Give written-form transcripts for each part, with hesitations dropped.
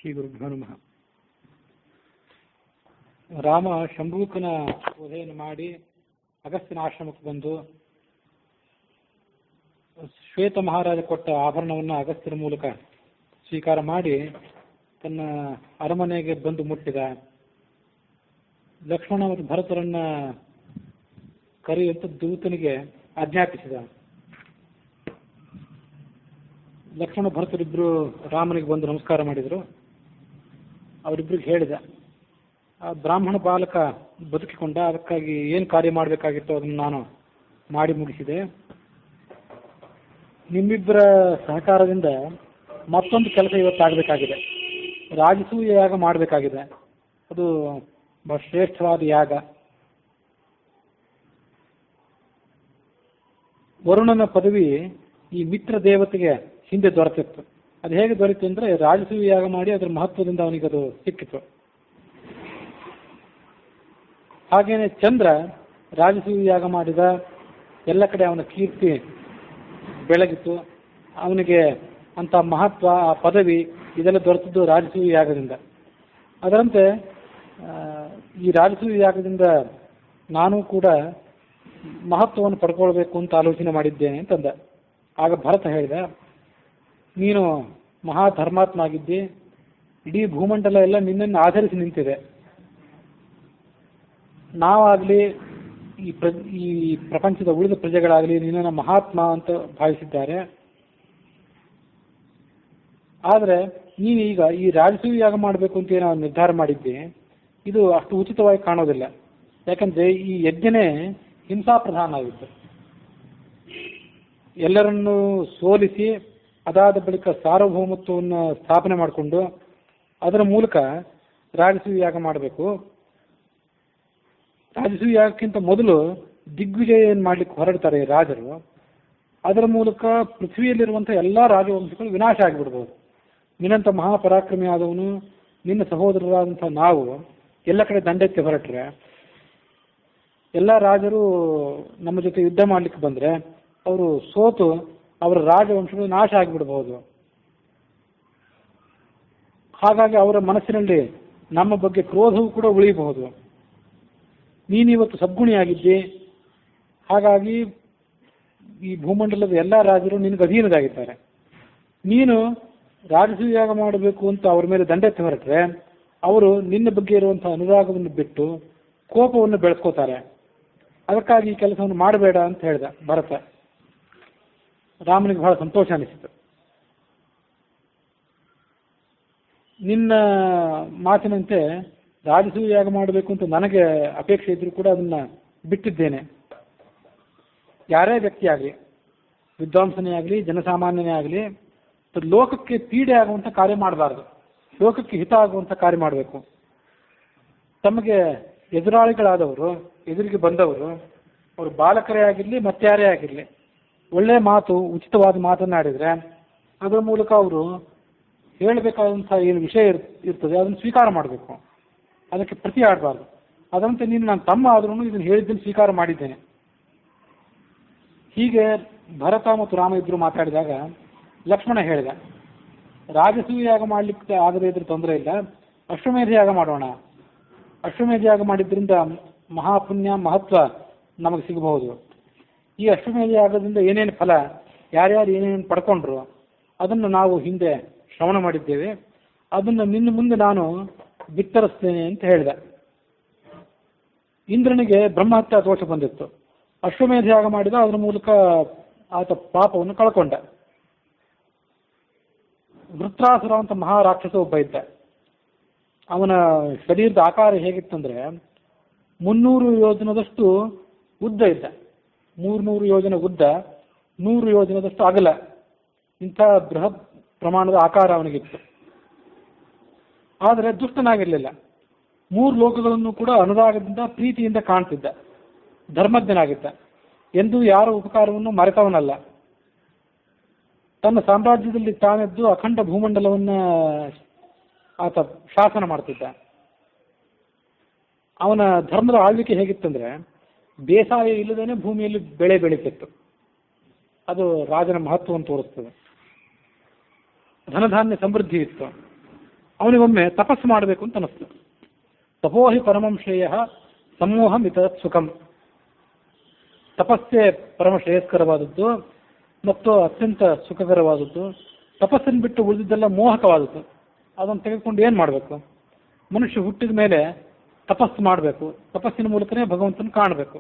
ಶ್ರೀ ಗುರುಭ್ಯೋ ನಮಃ. ರಾಮ ಶಂಭೂಕನ ವಧೆಯನ್ನು ಮಾಡಿ ಅಗಸ್ತ್ಯನ ಆಶ್ರಮಕ್ಕೆ ಬಂದು ಶ್ವೇತ ಮಹಾರಾಜ ಕೊಟ್ಟ ಆಭರಣವನ್ನು ಅಗಸ್ತ್ಯನ ಮೂಲಕ ಸ್ವೀಕಾರ ಮಾಡಿ ತನ್ನ ಅರಮನೆಗೆ ಬಂದು ಮುಟ್ಟಿದ. ಲಕ್ಷ್ಮಣ ಮತ್ತು ಭರತರನ್ನ ಕರೆಯುವಂತ ದೂತನಿಗೆ ಆಜ್ಞಾಪಿಸಿದ. ಲಕ್ಷ್ಮಣ ಭರತರಿಬ್ರು ರಾಮನಿಗೆ ಬಂದು ನಮಸ್ಕಾರ ಮಾಡಿದರು. ಅವರಿಬ್ರಿಗೆ ಹೇಳಿದ, ಆ ಬ್ರಾಹ್ಮಣ ಬಾಲಕ ಬದುಕಿಕೊಂಡ, ಅದಕ್ಕಾಗಿ ಏನು ಕಾರ್ಯ ಮಾಡಬೇಕಾಗಿತ್ತು ಅದನ್ನು ನಾನು ಮಾಡಿ ಮುಗಿಸಿದೆ. ನಿಮ್ಮಿಬ್ಬರ ಸಹಕಾರದಿಂದ ಮತ್ತೊಂದು ಕೆಲಸ ಇವತ್ತಾಗಬೇಕಾಗಿದೆ. ರಾಜಸೂಯ ಯಾಗ ಮಾಡಬೇಕಾಗಿದೆ. ಅದು ಬಹಳ ಶ್ರೇಷ್ಠವಾದ ಯಾಗ. ವರುಣನ ಪದವಿ ಈ ಮಿತ್ರ ದೇವತೆಗೆ ಹಿಂದೆ ದೊರೆತಿತ್ತು. ಅದು ಹೇಗೆ ದೊರೆತು ಅಂದರೆ ರಾಜಸೂಯ ಯಾಗ ಮಾಡಿ ಅದರ ಮಹತ್ವದಿಂದ ಅವನಿಗೆ ಅದು ಸಿಕ್ಕಿತು. ಹಾಗೇನೆ ಚಂದ್ರ ರಾಜಸೂಯ ಯಾಗ ಮಾಡಿದ. ಎಲ್ಲ ಕಡೆ ಅವನ ಕೀರ್ತಿ ಬೆಳಗಿತು. ಅವನಿಗೆ ಅಂತ ಮಹತ್ವ, ಆ ಪದವಿ ಇದೆಲ್ಲ ದೊರೆತದ್ದು ರಾಜಸೂಯ ಯಾಗದಿಂದ. ಅದರಂತೆ ಈ ರಾಜಸೂಯ ಯಾಗದಿಂದ ನಾನು ಕೂಡ ಮಹತ್ವವನ್ನು ಪಡ್ಕೊಳ್ಬೇಕು ಅಂತ ಆಲೋಚನೆ ಮಾಡಿದ್ದೇನೆ ಅಂತಂದ. ಆಗ ಭರತ ಹೇಳಿದ, ನೀನು ಮಹಾ ಧರ್ಮಾತ್ಮ ಆಗಿದ್ದಿ. ಇಡೀ ಭೂಮಂಡಲ ಎಲ್ಲ ನಿನ್ನನ್ನು ಆಧರಿಸಿ ನಿಂತಿದೆ. ನಾವಾಗಲಿ ಈ ಪ್ರಪಂಚದ ಉಳಿದ ಪ್ರಜೆಗಳಾಗಲಿ ನಿನ್ನನ್ನು ಮಹಾತ್ಮ ಅಂತ ಭಾವಿಸಿದ್ದಾರೆ. ಆದರೆ ನೀನೀಗ ಈ ರಾಜಸೂಯ ಯಾಗ ಮಾಡಬೇಕು ಅಂತ ಏನೋ ನಿರ್ಧಾರ ಮಾಡಿದ್ದೆ, ಇದು ಅಷ್ಟು ಉಚಿತವಾಗಿ ಕಾಣೋದಿಲ್ಲ. ಯಾಕಂದ್ರೆ ಈ ಯಜ್ಞನೇ ಹಿಂಸಾ ಪ್ರಧಾನ ಆಗಿತ್ತು. ಎಲ್ಲರನ್ನೂ ಸೋಲಿಸಿ ಅದಾದ ಬಳಿಕ ಸಾರ್ವಭೌಮತ್ವವನ್ನು ಸ್ಥಾಪನೆ ಮಾಡಿಕೊಂಡು ಅದರ ಮೂಲಕ ರಾಜಸೂಯ ಯಾಗ ಮಾಡಬೇಕು. ರಾಜಸೂಯ ಯಾಗಕ್ಕಿಂತ ಮೊದಲು ದಿಗ್ವಿಜಯ ಏನು ಮಾಡ್ಲಿಕ್ಕೆ ಹೊರಡ್ತಾರೆ ರಾಜರು. ಅದರ ಮೂಲಕ ಪೃಥ್ವಿಯಲ್ಲಿರುವಂಥ ಎಲ್ಲ ರಾಜವಂಶಗಳು ವಿನಾಶ ಆಗಿಬಿಡ್ಬೋದು. ನಿನ್ನಂಥ ಮಹಾಪರಾಕ್ರಮಿ ಆದವನು, ನಿನ್ನ ಸಹೋದರರಾದಂಥ ನಾವು ಎಲ್ಲ ಕಡೆ ದಂಡೆತ್ತಿ ಹೊರಟ್ರೆ, ಎಲ್ಲ ರಾಜರು ನಮ್ಮ ಜೊತೆ ಯುದ್ಧ ಮಾಡಲಿಕ್ಕೆ ಬಂದರೆ ಅವರು ಸೋತು ಅವರ ರಾಜವಂಶಗಳು ನಾಶ ಆಗಿಬಿಡಬಹುದು. ಹಾಗಾಗಿ ಅವರ ಮನಸ್ಸಿನಲ್ಲಿ ನಮ್ಮ ಬಗ್ಗೆ ಕ್ರೋಧವೂ ಕೂಡ ಉಳಿಯಬಹುದು. ನೀನಿವತ್ತು ಸದ್ಗುಣಿಯಾಗಿದ್ದಿ. ಹಾಗಾಗಿ ಈ ಭೂಮಂಡಲದ ಎಲ್ಲ ರಾಜರು ನಿನಗೆ ಅಧೀನರಾಗಿದ್ದಾರೆ. ನೀನು ರಾಜಸೂಯ ಯಾಗ ಮಾಡಬೇಕು ಅಂತ ಅವ್ರ ಮೇಲೆ ದಂಡೆತ್ತಿ ಹೊರಟ್ರೆ ಅವರು ನಿನ್ನ ಬಗ್ಗೆ ಇರುವಂಥ ಅನುರಾಗವನ್ನು ಬಿಟ್ಟು ಕೋಪವನ್ನು ಬೆಳೆಸ್ಕೋತಾರೆ. ಅದಕ್ಕಾಗಿ ಈ ಕೆಲಸವನ್ನು ಮಾಡಬೇಡ ಅಂತ ಹೇಳಿದ ಭರತ. ರಾಮನಿಗೆ ಬಹಳ ಸಂತೋಷ ಅನಿಸಿತು. ನಿನ್ನ ಮಾತಿನಂತೆ ರಾಜಸೂಯ ಯಾಗ ಮಾಡಬೇಕು ಅಂತ ನನಗೆ ಅಪೇಕ್ಷೆ ಇದ್ರೂ ಕೂಡ ಅದನ್ನ ಬಿಟ್ಟಿದ್ದೇನೆ. ಯಾರೇ ವ್ಯಕ್ತಿ ಆಗಲಿ, ವಿದ್ವಾಂಸನೇ ಆಗಲಿ, ಜನಸಾಮಾನ್ಯನೇ ಆಗಲಿ, ಲೋಕಕ್ಕೆ ಪೀಡೆ ಆಗುವಂಥ ಕಾರ್ಯ ಮಾಡಬಾರ್ದು. ಲೋಕಕ್ಕೆ ಹಿತ ಆಗುವಂಥ ಕಾರ್ಯ ಮಾಡಬೇಕು. ತಮಗೆ ಎದುರಾಳಿಗಳಾದವರು, ಎದುರಿಗೆ ಬಂದವರು, ಅವರು ಬಾಲಕರೇ ಆಗಿರಲಿ ಮತ್ತಾರೇ ಆಗಿರಲಿ, ಒಳ್ಳೆಯ ಮಾತು, ಉಚಿತವಾದ ಮಾತನ್ನಾಡಿದರೆ ಅದರ ಮೂಲಕ ಅವರು ಹೇಳಬೇಕಾದಂಥ ಏನು ವಿಷಯ ಇರ್ತದೆ ಅದನ್ನು ಸ್ವೀಕಾರ ಮಾಡಬೇಕು. ಅದಕ್ಕೆ ಪ್ರತಿ ಆಡಬಾರ್ದು. ಅದಂತೆ ನೀನು ನನ್ನ ತಮ್ಮ ಆದ್ರೂ ಇದನ್ನು ಹೇಳಿದ್ದನ್ನು ಸ್ವೀಕಾರ ಮಾಡಿದ್ದೇನೆ. ಹೀಗೆ ಭರತ ಮತ್ತು ರಾಮ ಇಬ್ಬರು ಮಾತಾಡಿದಾಗ ಲಕ್ಷ್ಮಣ ಹೇಳಿದ, ರಾಜಸೂಯ ಯಾಗ ಮಾಡಲಿಕ್ಕೆ ಆಗದೇ ಇದ್ರೆ ತೊಂದರೆ ಇಲ್ಲ, ಅಶ್ವಮೇಧ ಯಾಗ ಮಾಡೋಣ. ಅಶ್ವಮೇಧ ಯಾಗ ಮಾಡಿದ್ರಿಂದ ಮಹಾಪುಣ್ಯ, ಮಹತ್ವ ನಮಗೆ ಸಿಗಬಹುದು. ಈ ಅಶ್ವಮೇಧ ಯಾಗದಿಂದ ಏನೇನು ಫಲ, ಯಾರ್ಯಾರು ಏನೇನು ಪಡ್ಕೊಂಡ್ರು ಅದನ್ನು ನಾವು ಹಿಂದೆ ಶ್ರವಣ ಮಾಡಿದ್ದೇವೆ. ಅದನ್ನು ನಿನ್ನ ಮುಂದೆ ನಾನು ಬಿತ್ತರಿಸ್ತೇನೆ ಅಂತ ಹೇಳಿದ. ಇಂದ್ರನಿಗೆ ಬ್ರಹ್ಮಹತ್ಯಾ ದೋಷ ಬಂದಿತ್ತು. ಅಶ್ವಮೇಧ ಯಾಗ ಮಾಡಿದ, ಅದರ ಮೂಲಕ ಆತ ಪಾಪವನ್ನು ಕಳ್ಕೊಂಡ. ವೃತ್ರಾಸುರ ಅಂತ ಮಹಾರಾಕ್ಷಸ ಒಬ್ಬ ಇದ್ದ. ಅವನ ಶರೀರದ ಆಕಾರ ಹೇಗಿತ್ತಂದ್ರೆ 300 ಯೋಜನದಷ್ಟು ಉದ್ದ ಇದ್ದ. 300 ಯೋಜನ ಉದ್ದ, 100 ಯೋಜನದಷ್ಟು ಅಗಲ. ಇಂಥ ಬೃಹತ್ ಪ್ರಮಾಣದ ಆಕಾರ ಅವನಿಗಿತ್ತು. ಆದರೆ ದುಷ್ಟನಾಗಿರಲಿಲ್ಲ. 3 ಲೋಕಗಳನ್ನು ಕೂಡ ಅನುರಾಗದಿಂದ, ಪ್ರೀತಿಯಿಂದ ಕಾಣ್ತಿದ್ದ. ಧರ್ಮಜ್ಞನಾಗಿದ್ದ. ಎಂದೂ ಯಾರ ಉಪಕಾರವನ್ನು ಮರೆತವನಲ್ಲ. ತನ್ನ ಸಾಮ್ರಾಜ್ಯದಲ್ಲಿ ತಾನೆದ್ದು ಅಖಂಡ ಭೂಮಂಡಲವನ್ನು ಆತ ಶಾಸನ ಮಾಡ್ತಿದ್ದ. ಅವನ ಧರ್ಮದ ಆಳ್ವಿಕೆ ಹೇಗಿತ್ತಂದ್ರೆ ಬೇಸಾಯ ಇಲ್ಲದೇನೆ ಭೂಮಿಯಲ್ಲಿ ಬೆಳೆ ಬೆಳೀತಿತ್ತು. ಅದು ರಾಜನ ಮಹತ್ವವನ್ನು ತೋರಿಸ್ತದೆ. ಧನಧಾನ್ಯ ಸಮೃದ್ಧಿ ಇತ್ತು. ಅವನಿಗೊಮ್ಮೆ ತಪಸ್ಸು ಮಾಡಬೇಕು ಅಂತ ಅನಿಸ್ತು. ತಪೋಹಿ ಪರಮಂ ಶ್ರೇಯ ಸಮೂಹಂ ಇತರತ್ ಸುಖಂ. ತಪಸ್ಸೇ ಪರಮ ಶ್ರೇಯಸ್ಕರವಾದದ್ದು ಮತ್ತು ಅತ್ಯಂತ ಸುಖಕರವಾದದ್ದು. ತಪಸ್ಸನ್ನು ಬಿಟ್ಟು ಉಳಿದಿದ್ದೆಲ್ಲ ಮೋಹಕವಾದದ್ದು. ಅದನ್ನು ತೆಗೆದುಕೊಂಡು ಏನು ಮಾಡಬೇಕು? ಮನುಷ್ಯ ಹುಟ್ಟಿದ ಮೇಲೆ ತಪಸ್ಸು ಮಾಡಬೇಕು. ತಪಸ್ಸಿನ ಮೂಲಕನೇ ಭಗವಂತನ ಕಾಣಬೇಕು.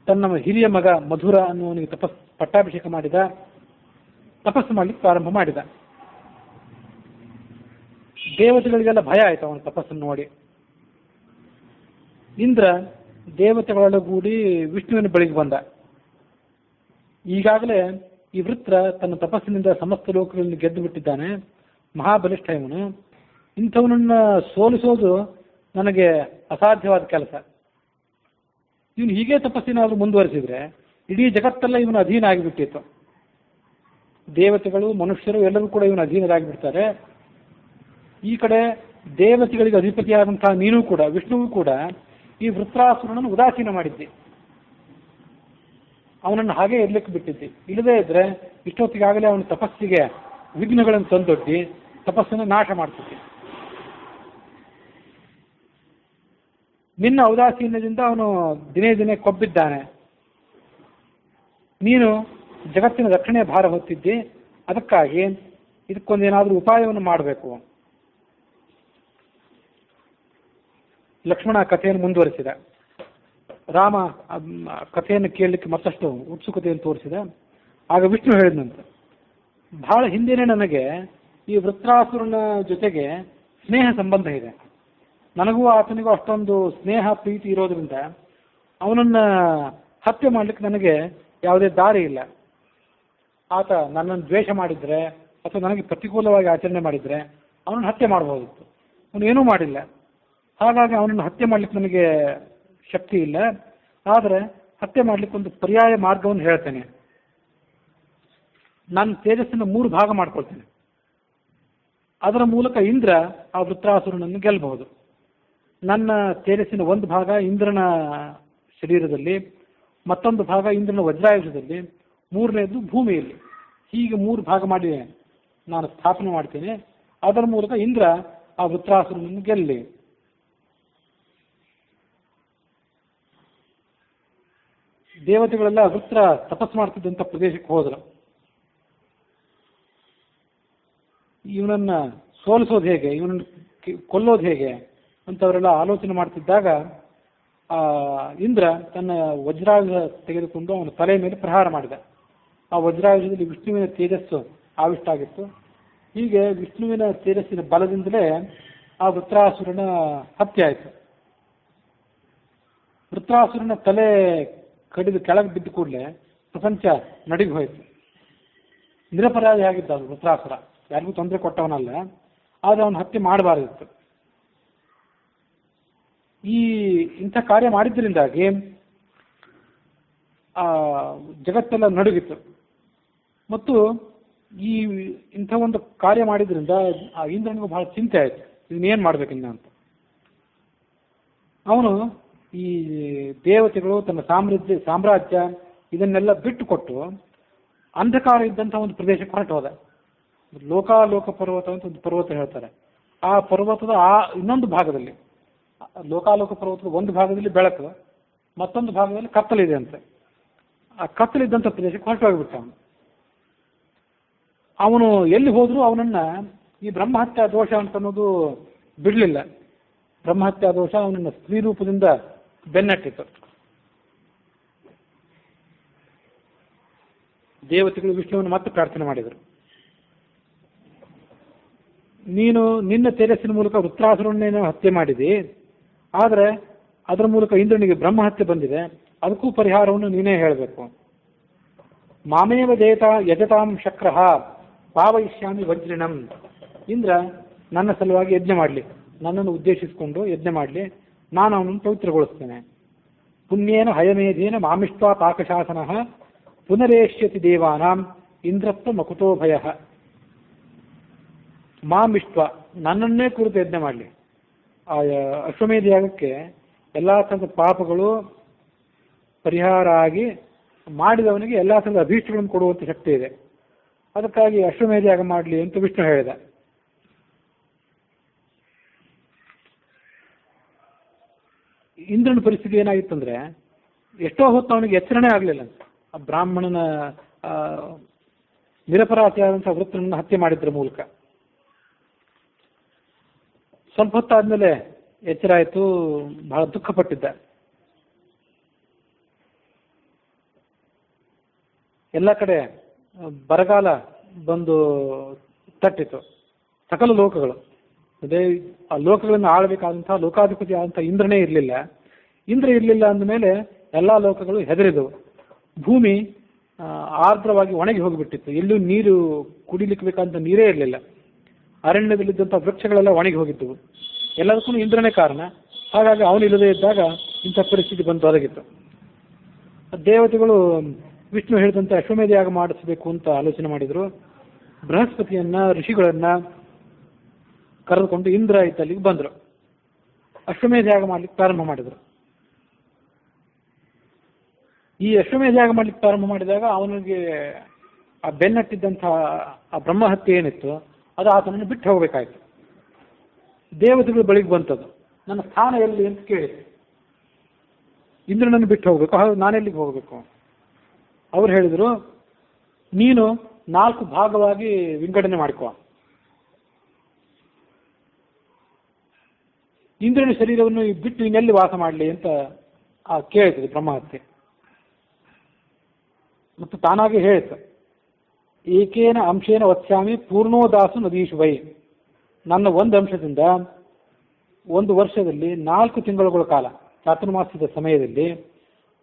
ತನ್ನ ಹಿರಿಯ ಮಗ ಮಧುರ ಅನ್ನುವನಿಗೆ ಪಟ್ಟಾಭಿಷೇಕ ಮಾಡಿದ. ತಪಸ್ಸು ಮಾಡಲಿಕ್ಕೆ ಪ್ರಾರಂಭ ಮಾಡಿದ. ದೇವತೆಗಳಿಗೆಲ್ಲ ಭಯ ಆಯಿತು ಅವನ ತಪಸ್ಸನ್ನು ನೋಡಿ. ಇಂದ್ರ ದೇವತೆಗಳೊಳಗೂಡಿ ವಿಷ್ಣುವಿನ ಬಳಿಗೆ ಬಂದ. ಈಗಾಗಲೇ ಈ ವೃತ್ರ ತನ್ನ ತಪಸ್ಸಿನಿಂದ ಸಮಸ್ತ ಲೋಕಗಳನ್ನು ಗೆದ್ದು ಬಿಟ್ಟಿದ್ದಾನೆ. ಮಹಾಬಲಿಷ್ಠ ಇವನು. ಇಂಥವನನ್ನ ಸೋಲಿಸೋದು ನನಗೆ ಅಸಾಧ್ಯವಾದ ಕೆಲಸ. ಇವನು ಹೀಗೆ ತಪಸ್ಸಿನಾದರೂ ಮುಂದುವರಿಸಿದ್ರೆ ಇಡೀ ಜಗತ್ತೆಲ್ಲ ಇವನು ಅಧೀನ ಆಗಿಬಿಟ್ಟಿತ್ತು. ದೇವತೆಗಳು ಮನುಷ್ಯರು ಎಲ್ಲರೂ ಕೂಡ ಇವನು ಅಧೀನರಾಗಿಬಿಡ್ತಾರೆ. ಈ ಕಡೆ ದೇವತೆಗಳಿಗೆ ಅಧಿಪತಿಯಾದಂತಹ ನೀನು ಕೂಡ, ವಿಷ್ಣುವು ಕೂಡ ಈ ವೃತ್ರಾಸುರನನ್ನು ಉದಾಸೀನ ಮಾಡಿದ್ದಿ. ಅವನನ್ನು ಹಾಗೆ ಇರ್ಲಿಕ್ಕೆ ಬಿಟ್ಟಿದ್ದಿ. ಇಲ್ಲದೇ ಇದ್ರೆ ಇಷ್ಟೊತ್ತಿಗಾಗಲೇ ಅವನ ತಪಸ್ಸಿಗೆ ವಿಘ್ನಗಳನ್ನು ತಂದೊಡ್ಡಿ ತಪಸ್ಸನ್ನು ನಾಶ ಮಾಡ್ತಿದ್ದಿ. ನಿನ್ನ ಔದಾಸೀನ್ಯದಿಂದ ಅವನು ದಿನೇ ದಿನೇ ಕೊಬ್ಬಿದ್ದಾನೆ. ನೀನು ಜಗತ್ತಿನ ರಕ್ಷಣೆ ಭಾರ ಹೊತ್ತಿದ್ದಿ. ಅದಕ್ಕಾಗಿ ಇದಕ್ಕೊಂದೇನಾದರೂ ಉಪಾಯವನ್ನು ಮಾಡಬೇಕು. ಲಕ್ಷ್ಮಣ ಕಥೆಯನ್ನು ಮುಂದುವರಿಸಿದ. ರಾಮ ಕಥೆಯನ್ನು ಕೇಳಲಿಕ್ಕೆ ಮತ್ತಷ್ಟು ಉತ್ಸುಕತೆಯನ್ನು ತೋರಿಸಿದ. ಆಗ ವಿಷ್ಣು ಹೇಳಿದಂತೆ, ಬಹಳ ಹಿಂದೆನೇ ನನಗೆ ಈ ವೃತ್ರಾಸುರನ ಜೊತೆಗೆ ಸ್ನೇಹ ಸಂಬಂಧ ಇದೆ. ನನಗೂ ಆತನಿಗೂ ಅಷ್ಟೊಂದು ಸ್ನೇಹ ಪ್ರೀತಿ ಇರೋದ್ರಿಂದ ಅವನನ್ನು ಹತ್ಯೆ ಮಾಡಲಿಕ್ಕೆ ನನಗೆ ಯಾವುದೇ ದಾರಿ ಇಲ್ಲ. ಆತ ನನ್ನನ್ನು ದ್ವೇಷ ಮಾಡಿದರೆ ಅಥವಾ ನನಗೆ ಪ್ರತಿಕೂಲವಾಗಿ ಆಚರಣೆ ಮಾಡಿದರೆ ಅವನನ್ನು ಹತ್ಯೆ ಮಾಡಬಹುದಿತ್ತು. ಅವನು ಏನೂ ಮಾಡಿಲ್ಲ. ಹಾಗಾಗಿ ಅವನನ್ನು ಹತ್ಯೆ ಮಾಡಲಿಕ್ಕೆ ನನಗೆ ಶಕ್ತಿ ಇಲ್ಲ. ಆದರೆ ಹತ್ಯೆ ಮಾಡಲಿಕ್ಕೆ ಒಂದು ಪರ್ಯಾಯ ಮಾರ್ಗವನ್ನು ಹೇಳ್ತೇನೆ. ನಾನು ತೇಜಸ್ಸನ್ನು 3 ಭಾಗ ಮಾಡ್ಕೊಳ್ತೇನೆ. ಅದರ ಮೂಲಕ ಇಂದ್ರ ಆ ವೃತ್ರಾಸುರನನ್ನು ಗೆಲ್ಲಬಹುದು. ನನ್ನ ತೇಜಸ್ಸಿನ ಒಂದು ಭಾಗ ಇಂದ್ರನ ಶರೀರದಲ್ಲಿ, ಮತ್ತೊಂದು ಭಾಗ ಇಂದ್ರನ ವಜ್ರಾಯುಧದಲ್ಲಿ, 3ನೇದು ಭೂಮಿಯಲ್ಲಿ. ಹೀಗೆ 3 ಭಾಗ ಮಾಡಿ ನಾನು ಸ್ಥಾಪನೆ ಮಾಡ್ತೇನೆ. ಅದರ ಮೂಲಕ ಇಂದ್ರ ಆ ವೃತ್ರಾಸುರನನ್ನು ಗೆಲ್ಲಿ. ದೇವತೆಗಳೆಲ್ಲ ವೃತ್ರ ತಪಸ್ಸು ಮಾಡ್ತಿದ್ದಂಥ ಪ್ರದೇಶಕ್ಕೆ ಹೋದರು. ಇವನನ್ನ ಸೋಲಿಸೋದು ಹೇಗೆ, ಇವನನ್ನು ಕೊಲ್ಲೋದು ಹೇಗೆ ಅಂತವರೆಲ್ಲ ಆಲೋಚನೆ ಮಾಡ್ತಿದ್ದಾಗ ಇಂದ್ರ ತನ್ನ ವಜ್ರಾಯುಧ ತೆಗೆದುಕೊಂಡು ಅವನ ತಲೆ ಮೇಲೆ ಪ್ರಹಾರ ಮಾಡಿದ. ಆ ವಜ್ರಾಯುಧದಲ್ಲಿ ವಿಷ್ಣುವಿನ ತೇಜಸ್ಸು ಆವಿಷ್ಟ ಆಗಿತ್ತು. ಹೀಗೆ ವಿಷ್ಣುವಿನ ತೇಜಸ್ಸಿನ ಬಲದಿಂದಲೇ ಆ ವೃತ್ರಾಸುರನ ಹತ್ಯೆ ಆಯಿತು. ವೃತ್ರಾಸುರನ ತಲೆ ಕಡಿದು ಕೆಳಗೆ ಬಿದ್ದ ಕೂಡಲೇ ಪ್ರಪಂಚ ನಡಿಗೆ ಹೋಯಿತು. ನಿರಪರಾಧಿ ಆಗಿದ್ದ ಅವನು ವೃತ್ರಾಸುರ, ಯಾರಿಗೂ ತೊಂದರೆ ಕೊಟ್ಟವನಲ್ಲ. ಆದರೆ ಅವನು ಹತ್ಯೆ ಮಾಡಬಾರದಿತ್ತು. ಇಂಥ ಕಾರ್ಯ ಮಾಡಿದ್ದರಿಂದಾಗಿ ಜಗತ್ತೆಲ್ಲ ನಡುಗಿತ್ತು. ಮತ್ತು ಇಂಥ ಒಂದು ಕಾರ್ಯ ಮಾಡಿದ್ರಿಂದ ಆ ಇಂದ್ರನಿಗೂ ಬಹಳ ಚಿಂತೆ ಆಯಿತು, ಇದನ್ನೇನು ಮಾಡ್ಬೇಕಿನ್ನ ಅಂತ. ಅವನು ಈ ದೇವತೆಗಳು ತನ್ನ ಸಾಮ್ರಾಜ್ಯ ಇದನ್ನೆಲ್ಲ ಬಿಟ್ಟು ಕೊಟ್ಟು ಅಂಧಕಾರ ಇದ್ದಂಥ ಒಂದು ಪ್ರದೇಶಕ್ಕೆ ಹೊರಟು ಹೋದ. ಲೋಕಾಲೋಕ ಪರ್ವತ ಅಂತ ಒಂದು ಪರ್ವತ ಹೇಳ್ತಾರೆ. ಆ ಪರ್ವತದ ಇನ್ನೊಂದು ಭಾಗದಲ್ಲಿ, ಲೋಕಾಲೋಕ ಪರ್ವತದ ಒಂದು ಭಾಗದಲ್ಲಿ ಬೆಳಕು, ಮತ್ತೊಂದು ಭಾಗದಲ್ಲಿ ಕತ್ತಲಿದೆ ಅಂತೆ. ಆ ಕತ್ತಲಿದ್ದಂಥ ಪ್ರದೇಶಕ್ಕೆ ಹೊರಟೋಗಿಬಿಟ್ಟ ಅವನು. ಅವನು ಎಲ್ಲಿ ಹೋದರೂ ಅವನನ್ನ ಈ ಬ್ರಹ್ಮಹತ್ಯಾ ದೋಷ ಅಂತ ಅನ್ನೋದು ಬಿಡಲಿಲ್ಲ. ಬ್ರಹ್ಮಹತ್ಯಾ ದೋಷ ಅವನನ್ನು ಸ್ತ್ರೀ ರೂಪದಿಂದ ಬೆನ್ನಟ್ಟಿತ್ತು. ದೇವತೆಗಳು ವಿಷ್ಣುವನ್ನು ಮತ್ತೆ ಪ್ರಾರ್ಥನೆ ಮಾಡಿದರು. ನೀನು ನಿನ್ನ ತೇಜಸ್ಸಿನ ಮೂಲಕ ವೃತ್ರಾಸುರನ್ನೇನೋ ಹತ್ಯೆ ಮಾಡಿದಿ, ಆದರೆ ಅದರ ಮೂಲಕ ಇಂದ್ರನಿಗೆ ಬ್ರಹ್ಮಹತ್ಯೆ ಬಂದಿದೆ. ಅದಕ್ಕೂ ಪರಿಹಾರವನ್ನು ನೀನೇ ಹೇಳಬೇಕು. ಮಾಮೇವ ಯಜತಾಂ ಶಕ್ರಃ ಪಾವಯಿಷ್ಯಾಮಿ ವಜ್ರಿಣಂ. ಇಂದ್ರ ನನ್ನ ಸಲುವಾಗಿ ಯಜ್ಞ ಮಾಡಲಿ, ನನ್ನನ್ನು ಉದ್ದೇಶಿಸಿಕೊಂಡು ಯಜ್ಞ ಮಾಡಲಿ, ನಾನು ಅವನನ್ನು ಪವಿತ್ರಗೊಳಿಸ್ತೇನೆ. ಪುಣ್ಯೇನ ಹಯಮೇಧೇನ ಮಾಮಿಷ್ಟ್ವಾ ಪಾಕಶಾಸನಃ ಪುನರೇಷ್ಯತಿ ದೇವಾನಾಂ ಇಂದ್ರತ್ವ ಮಕುತೋ ಭಯ. ಮಾಮಿಷ್ಟ್ವ, ನನ್ನನ್ನೇ ಕುರಿತು ಯಜ್ಞ ಮಾಡಲಿ. ಆ ಅಶ್ವಮೇಧ ಯಾಗಕ್ಕೆ ಎಲ್ಲ ಥರದ ಪಾಪಗಳು ಪರಿಹಾರ ಆಗಿ ಮಾಡಿದವನಿಗೆ ಎಲ್ಲ ಥರದ ಅಭೀಷ್ಟಗಳನ್ನು ಕೊಡುವಂಥ ಶಕ್ತಿ ಇದೆ. ಅದಕ್ಕಾಗಿ ಅಶ್ವಮೇಧ ಯಾಗ ಮಾಡಲಿ ಅಂತ ವಿಷ್ಣು ಹೇಳಿದ. ಇಂದ್ರನ ಪರಿಸ್ಥಿತಿ ಏನಾಗಿತ್ತಂದ್ರೆ ಎಷ್ಟೋ ಹೊತ್ತು ಅವನಿಗೆ ಎಚ್ಚರಣೆ ಆಗಲಿಲ್ಲ. ಆ ಬ್ರಾಹ್ಮಣನ ನಿರಪರಾಧಿಯಾದಂಥ ವೃತ್ರನನ್ನು ಹತ್ಯೆ ಮಾಡಿದ್ರ ಮೂಲಕ ಸ್ವಲ್ಪ ಹೊತ್ತಾದ್ಮೇಲೆ ಎಚ್ಚರ ಆಯಿತು, ಬಹಳ ದುಃಖಪಟ್ಟಿದ್ದ. ಎಲ್ಲ ಕಡೆ ಬರಗಾಲ ಬಂದು ತಟ್ಟಿತು. ಸಕಲ ಲೋಕಗಳು, ಅದೇ ಆ ಲೋಕಗಳನ್ನು ಆಳಬೇಕಾದಂತಹ ಲೋಕಾಧಿಪತಿ ಆದಂಥ ಇಂದ್ರನೇ ಇರಲಿಲ್ಲ. ಇಂದ್ರ ಇರಲಿಲ್ಲ ಅಂದಮೇಲೆ ಎಲ್ಲ ಲೋಕಗಳು ಹೆದರಿದವು. ಭೂಮಿ ಆರ್ದ್ರವಾಗಿ ಒಣಗಿ ಹೋಗಿಬಿಟ್ಟಿತ್ತು. ಎಲ್ಲೂ ನೀರು ಕುಡಿಲಿಕ್ಕೆ ಬೇಕಾದಂಥ ನೀರೇ ಇರಲಿಲ್ಲ. ಅರಣ್ಯದಲ್ಲಿದ್ದಂಥ ವೃಕ್ಷಗಳೆಲ್ಲ ಒಣಗಿ ಹೋಗಿದ್ದವು. ಎಲ್ಲದಕ್ಕೂ ಇಂದ್ರನೇ ಕಾರಣ. ಹಾಗಾಗಿ ಅವನಿಲ್ಲದೆ ಇದ್ದಾಗ ಇಂಥ ಪರಿಸ್ಥಿತಿ ಬಂದು ಒದಗಿತ್ತು. ದೇವತೆಗಳು ವಿಷ್ಣು ಹೇಳಿದಂತೆ ಅಶ್ವಮೇಧ ಯಾಗ ಮಾಡಿಸಬೇಕು ಅಂತ ಆಲೋಚನೆ ಮಾಡಿದರು. ಬೃಹಸ್ಪತಿಯನ್ನ, ಋಷಿಗಳನ್ನ ಕರೆದುಕೊಂಡು ಇಂದ್ರ ಇದ್ದಲ್ಲಿಗೆ ಬಂದರು. ಅಶ್ವಮೇಧ ಯಾಗ ಮಾಡ್ಲಿಕ್ಕೆ ಪ್ರಾರಂಭ ಮಾಡಿದರು. ಈ ಅಶ್ವಮೇಧ ಯಾಗ ಮಾಡ್ಲಿಕ್ಕೆ ಪ್ರಾರಂಭ ಮಾಡಿದಾಗ ಅವನಿಗೆ ಆ ಬೆನ್ನಟ್ಟಿದ್ದಂಥ ಆ ಬ್ರಹ್ಮಹತ್ಯೆ ಏನಿತ್ತು ಅದು ಆತನನ್ನು ಬಿಟ್ಟು ಹೋಗಬೇಕಾಯ್ತು. ದೇವತೆಗಳ ಬಳಿಗೆ ಬಂತದ್ದು. ನನ್ನ ಸ್ಥಾನ ಎಲ್ಲಿ ಅಂತ ಕೇಳಿದೆ. ಇಂದ್ರನನ್ನು ಬಿಟ್ಟು ಹೋಗ್ಬೇಕು, ಹಾಗೆ ನಾನೆಲ್ಲಿಗೆ ಹೋಗಬೇಕು? ಅವ್ರು ಹೇಳಿದರು, ನೀನು 4 ಭಾಗವಾಗಿ ವಿಂಗಡಣೆ ಮಾಡಿಕೋ. ಇಂದ್ರನ ಶರೀರವನ್ನು ಬಿಟ್ಟು ಇನ್ನೆಲ್ಲಿ ವಾಸ ಮಾಡಲಿ ಅಂತ ಕೇಳ್ತದೆ ಬ್ರಹ್ಮಹತ್ಯೆ. ಮತ್ತು ತಾನಾಗಿ ಹೇಳ್ತು, ಏಕೇನ ಅಂಶೇನ ವತ್ಸ್ಯಾಮಿ ಪೂರ್ಣೋದಾಸು ನದೀಶು ವೈ. ನನ್ನ ಒಂದು ಅಂಶದಿಂದ 1 ವರ್ಷದಲ್ಲಿ 4 ತಿಂಗಳುಗಳ ಕಾಲ ಚಾತುರ್ಮಾಸ್ಯದ ಸಮಯದಲ್ಲಿ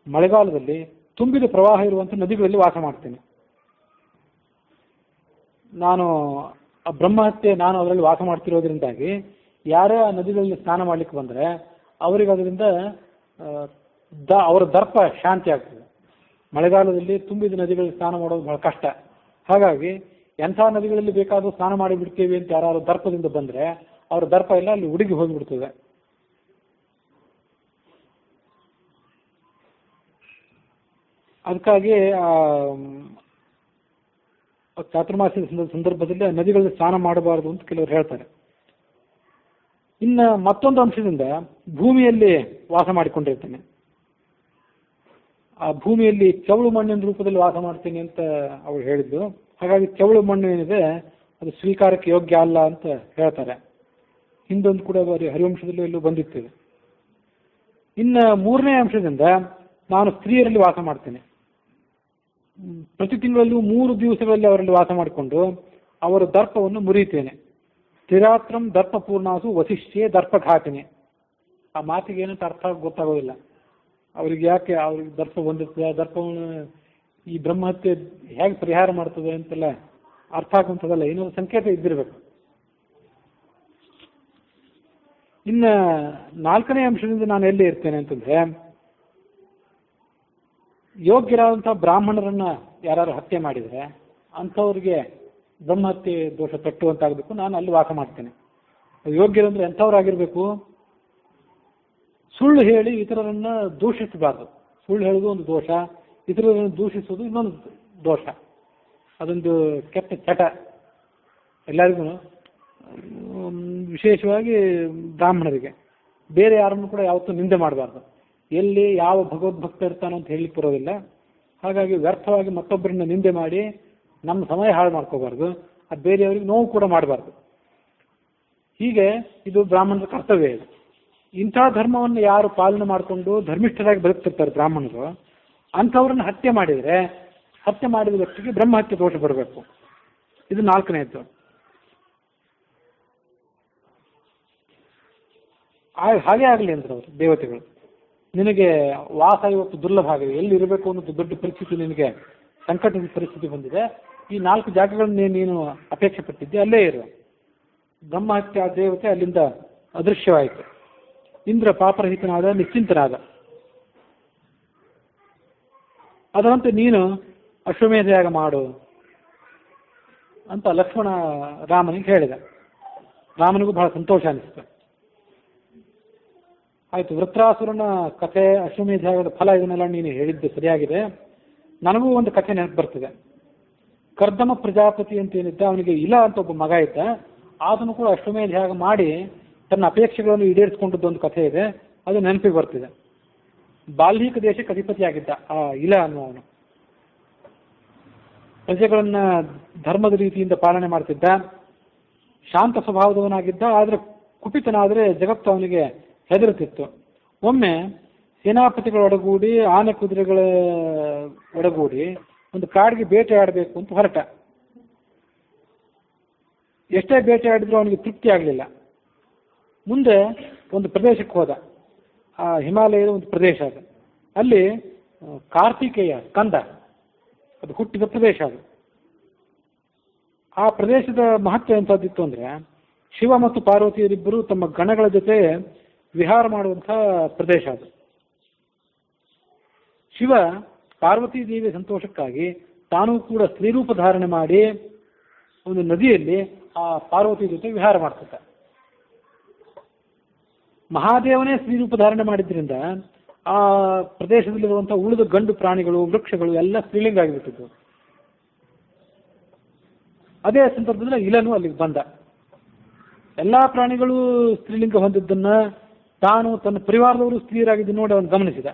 ಮಳೆಗಾಲದಲ್ಲಿ ತುಂಬಿದ ಪ್ರವಾಹ ಇರುವಂಥ ನದಿಗಳಲ್ಲಿ ವಾಸ ಮಾಡ್ತೇನೆ. ನಾನು ಆ ಬ್ರಹ್ಮಹತ್ಯೆ ನಾನು ಅದರಲ್ಲಿ ವಾಸ ಮಾಡ್ತಿರೋದ್ರಿಂದಾಗಿ ಯಾರೇ ಆ ನದಿಗಳಲ್ಲಿ ಸ್ನಾನ ಮಾಡಲಿಕ್ಕೆ ಬಂದರೆ ಅವರಿಗೆ ಅದರಿಂದ ಅವರ ದರ್ಪ ಶಾಂತಿ ಆಗ್ತದೆ. ಮಳೆಗಾಲದಲ್ಲಿ ತುಂಬಿದ ನದಿಗಳಲ್ಲಿ ಸ್ನಾನ ಮಾಡೋದು ಬಹಳ ಕಷ್ಟ. ಹಾಗಾಗಿ ಎಂಥ ನದಿಗಳಲ್ಲಿ ಬೇಕಾದರೂ ಸ್ನಾನ ಮಾಡಿಬಿಡ್ತೀವಿ ಅಂತ ಯಾರು ದರ್ಪದಿಂದ ಬಂದರೆ ಅವರ ದರ್ಪ ಎಲ್ಲ ಅಲ್ಲಿ ಹುಡುಗಿ ಹೋಗಿಬಿಡ್ತದೆ. ಅದಕ್ಕಾಗಿ ಚಾತುರ್ಮಾಸ್ಯದ ಸಂದರ್ಭದಲ್ಲಿ ನದಿಗಳಲ್ಲಿ ಸ್ನಾನ ಮಾಡಬಾರದು ಅಂತ ಕೆಲವರು ಹೇಳ್ತಾರೆ. ಇನ್ನು ಮತ್ತೊಂದು ಅಂಶದಿಂದ ಭೂಮಿಯಲ್ಲಿ ವಾಸ ಮಾಡಿಕೊಂಡಿರ್ತೇನೆ. ಆ ಭೂಮಿಯಲ್ಲಿ ಚವಳು ಮಣ್ಣಿನ ರೂಪದಲ್ಲಿ ವಾಸ ಮಾಡ್ತೀನಿ ಅಂತ ಅವಳು ಹೇಳಿದ್ದು. ಹಾಗಾಗಿ ಚವಳು ಮಣ್ಣು ಏನಿದೆ ಅದು ಸ್ವೀಕಾರಕ್ಕೆ ಯೋಗ್ಯ ಅಲ್ಲ ಅಂತ ಹೇಳ್ತಾರೆ. ಹಿಂದೊಂದು ಕೂಡ ಹರಿವಂಶದಲ್ಲೂ ಎಲ್ಲೂ ಬಂದಿರ್ತದೆ. ಇನ್ನು 3ನೇ ಅಂಶದಿಂದ ನಾನು ಸ್ತ್ರೀಯರಲ್ಲಿ ವಾಸ ಮಾಡ್ತೇನೆ. ಪ್ರತಿ ತಿಂಗಳಲ್ಲೂ 3 ದಿವಸಗಳಲ್ಲಿ ಅವರಲ್ಲಿ ವಾಸ ಮಾಡಿಕೊಂಡು ಅವರ ದರ್ಪವನ್ನು ಮುರಿಯುತ್ತೇನೆ. ಸ್ಥಿರಾತ್ರಂ ದರ್ಪ ಪೂರ್ಣಾಸು ವಸಿಷ್ಠೆ ದರ್ಪಘಾತಿನಿ. ಆ ಮಾತಿಗೆ ಏನಂತ ಅರ್ಥ ಗೊತ್ತಾಗೋದಿಲ್ಲ ಅವ್ರಿಗೆ. ಯಾಕೆ ಅವ್ರಿಗೆ ದರ್ಪ ಬಂದಿರ್ತದೆ, ದರ್ಪವನ್ನು ಈ ಬ್ರಹ್ಮಹತ್ಯೆ ಹೇಗೆ ಪರಿಹಾರ ಮಾಡ್ತದೆ ಅಂತೆಲ್ಲ ಅರ್ಥ ಆಗುವಂಥದ್ದಲ್ಲ, ಇನ್ನೊಂದು ಸಂಕೇತ ಇದ್ದಿರಬೇಕು. ಇನ್ನು 4ನೇ ಅಂಶದಿಂದ ನಾನು ಎಲ್ಲಿ ಇರ್ತೇನೆ ಅಂತಂದ್ರೆ, ಯೋಗ್ಯರಾದಂಥ ಬ್ರಾಹ್ಮಣರನ್ನ ಯಾರು ಹತ್ಯೆ ಮಾಡಿದರೆ ಅಂಥವ್ರಿಗೆ ಬ್ರಹ್ಮಹತ್ಯೆ ದೋಷ ತಟ್ಟುವಂತಾಗಬೇಕು. ನಾನು ಅಲ್ಲಿ ವಾಸ ಮಾಡ್ತೇನೆ. ಯೋಗ್ಯರಂದ್ರೆ ಎಂಥವ್ರಾಗಿರ್ಬೇಕು? ಸುಳ್ಳು ಹೇಳಿ ಇತರರನ್ನ ದೂಷಿಸಬಾರ್ದು. ಸುಳ್ಳು ಹೇಳೋದು ಒಂದು ದೋಷ, ಇತರರನ್ನು ದೂಷಿಸೋದು ಇನ್ನೊಂದು ದೋಷ. ಅದೊಂದು ಕೆಟ್ಟ ಚಟ ಎಲ್ಲರಿಗೂ, ವಿಶೇಷವಾಗಿ ಬ್ರಾಹ್ಮಣರಿಗೆ. ಬೇರೆ ಯಾರನ್ನು ಕೂಡ ಯಾವತ್ತೂ ನಿಂದೆ ಮಾಡಬಾರ್ದು. ಎಲ್ಲಿ ಯಾವ ಭಗವದ್ಭಕ್ತ ಇರ್ತಾನೋ ಅಂತ ಹೇಳಲಿಕ್ಕೆ ಬರೋದಿಲ್ಲ. ಹಾಗಾಗಿ ವ್ಯರ್ಥವಾಗಿ ಮತ್ತೊಬ್ಬರನ್ನ ನಿಂದೆ ಮಾಡಿ ನಮ್ಮ ಸಮಯ ಹಾಳು ಮಾಡ್ಕೋಬಾರ್ದು. ಅದು ಬೇರೆಯವರಿಗೆ ನೋವು ಕೂಡ ಮಾಡಬಾರ್ದು. ಹೀಗೆ ಇದು ಬ್ರಾಹ್ಮಣರ ಕರ್ತವ್ಯ. ಇದು ಇಂಥ ಧರ್ಮವನ್ನು ಯಾರು ಪಾಲನೆ ಮಾಡಿಕೊಂಡು ಧರ್ಮಿಷ್ಠರಾಗಿ ಬದುಕ್ತಿರ್ತಾರೆ ಬ್ರಾಹ್ಮಣರು, ಅಂಥವ್ರನ್ನ ಹತ್ಯೆ ಮಾಡಿದರೆ ಹತ್ಯೆ ಮಾಡಿದ ವ್ಯಕ್ತಿಗೆ ಬ್ರಹ್ಮಹತ್ಯೆ ದೋಷ ಬರಬೇಕು. ಇದು 4ನೇದ್ದು. ಹಾಗೆ ಆಗಲಿ ಅಂದ್ರೆ ಅವರು ದೇವತೆಗಳು, ನಿನಗೆ ವಾಸ ಇವತ್ತು ದುರ್ಲಭ ಆಗಿದೆ, ಎಲ್ಲಿ ಇರಬೇಕು ಅನ್ನೋದು ದೊಡ್ಡ ಪರಿಸ್ಥಿತಿ, ನಿನಗೆ ಸಂಕಟದ ಪರಿಸ್ಥಿತಿ ಬಂದಿದೆ, ಈ 4 ಜಾಗಗಳನ್ನ ನೀನು ಅಪೇಕ್ಷೆ ಪಟ್ಟಿದ್ದೆ, ಅಲ್ಲೇ ಇರು. ಬ್ರಹ್ಮಹತ್ಯೆ ದೇವತೆ ಅಲ್ಲಿಂದ ಅದೃಶ್ಯವಾಯಿತು. ಇಂದ್ರ ಪಾಪರಹಿತನಾದ, ನಿಶ್ಚಿಂತನಾದ. ಅದರಂತೆ ನೀನು ಅಶ್ವಮೇಧ ಯಾಗ ಮಾಡು ಅಂತ ಲಕ್ಷ್ಮಣ ರಾಮನಿಗೆ ಹೇಳಿದ. ರಾಮನಿಗೂ ಬಹಳ ಸಂತೋಷ ಅನಿಸ್ತು. ಆಯ್ತು, ವೃತ್ರಾಸುರನ ಕಥೆ, ಅಶ್ವಮೇಧ ಯಾಗದ ಫಲ, ಇದನ್ನೆಲ್ಲ ನೀನು ಹೇಳಿದ್ದು ಸರಿಯಾಗಿದೆ. ನನಗೂ ಒಂದು ಕಥೆ ನೆನಪು ಬರ್ತದೆ. ಕರ್ದಮ ಪ್ರಜಾಪತಿ ಅಂತ ಏನಿದ್ದ, ಅವನಿಗೆ ಇಲ್ಲ ಅಂತ ಒಬ್ಬ ಮಗ ಇದ್ದ. ಆತನು ಕೂಡ ಅಶ್ವಮೇಧ ಯಾಗ ಮಾಡಿ ತನ್ನ ಅಪೇಕ್ಷೆಗಳನ್ನು ಈಡೇರಿಸಿಕೊಂಡದ್ದು ಒಂದು ಕಥೆ ಇದೆ. ಅದು ನೆನಪಿಗೆ ಬರ್ತಿದೆ. ಬಾಲ್ಮೀಕ ದೇಶಕ್ಕೆ ಅಧಿಪತಿಯಾಗಿದ್ದ ಆ ಇಲ ಅನ್ನುವನು. ಪ್ರಜೆಗಳನ್ನ ಧರ್ಮದ ರೀತಿಯಿಂದ ಪಾಲನೆ ಮಾಡ್ತಿದ್ದ, ಶಾಂತ ಸ್ವಭಾವದವನಾಗಿದ್ದ. ಆದರೆ ಕುಪಿತನಾದರೆ ಜಗತ್ತು ಅವನಿಗೆ ಹೆದರುತ್ತಿತ್ತು. ಒಮ್ಮೆ ಸೇನಾಪತಿಗಳ ಒಡಗೂಡಿ ಆನೆ ಕುದುರೆಗಳ ಒಡಗೂಡಿ ಒಂದು ಕಾಡಿಗೆ ಬೇಟೆ ಆಡಬೇಕು ಅಂತ ಹೊರಟ. ಎಷ್ಟೇ ಬೇಟೆ ಆಡಿದ್ರೂ ಅವನಿಗೆ ತೃಪ್ತಿ ಆಗಲಿಲ್ಲ. ಮುಂದೆ ಒಂದು ಪ್ರದೇಶಕ್ಕೆ ಹೋದ. ಆ ಹಿಮಾಲಯದ ಒಂದು ಪ್ರದೇಶ ಅದು. ಅಲ್ಲಿ ಕಾರ್ತಿಕೇಯ ಕಂದ ಅದು ಹುಟ್ಟಿದ ಪ್ರದೇಶ ಅದು. ಆ ಪ್ರದೇಶದ ಮಹತ್ವ ಎಂಥದ್ದಿತ್ತು ಅಂದರೆ, ಶಿವ ಮತ್ತು ಪಾರ್ವತಿಯರಿಬ್ಬರು ತಮ್ಮ ಗಣಗಳ ಜೊತೆ ವಿಹಾರ ಮಾಡುವಂಥ ಪ್ರದೇಶ ಅದು. ಶಿವ ಪಾರ್ವತೀ ದೇವಿಯ ಸಂತೋಷಕ್ಕಾಗಿ ತಾನೂ ಕೂಡ ಸ್ತ್ರೀರೂಪ ಧಾರಣೆ ಮಾಡಿ ಒಂದು ನದಿಯಲ್ಲಿ ಆ ಪಾರ್ವತಿ ಜೊತೆ ವಿಹಾರ ಮಾಡ್ತಿದ್ದ. ಮಹಾದೇವನೇ ಸ್ತ್ರೀರೂಪ ಧಾರಣೆ ಮಾಡಿದ್ರಿಂದ ಆ ಪ್ರದೇಶದಲ್ಲಿರುವಂಥ ಉಳಿದ ಗಂಡು ಪ್ರಾಣಿಗಳು, ವೃಕ್ಷಗಳು ಎಲ್ಲ ಸ್ತ್ರೀಲಿಂಗ ಆಗಿಬಿಟ್ಟಿದ್ವು. ಅದೇ ಸಂದರ್ಭದಲ್ಲಿ ಇಲನು ಅಲ್ಲಿಗೆ ಬಂದ. ಎಲ್ಲ ಪ್ರಾಣಿಗಳು ಸ್ತ್ರೀಲಿಂಗ ಹೊಂದಿದ್ದನ್ನ ತಾನು ತನ್ನ ಪರಿವಾರದವರು ಸ್ತ್ರೀಯರಾಗಿದ್ದು ನೋಡಿ ಅವನು ಗಮನಿಸಿದ.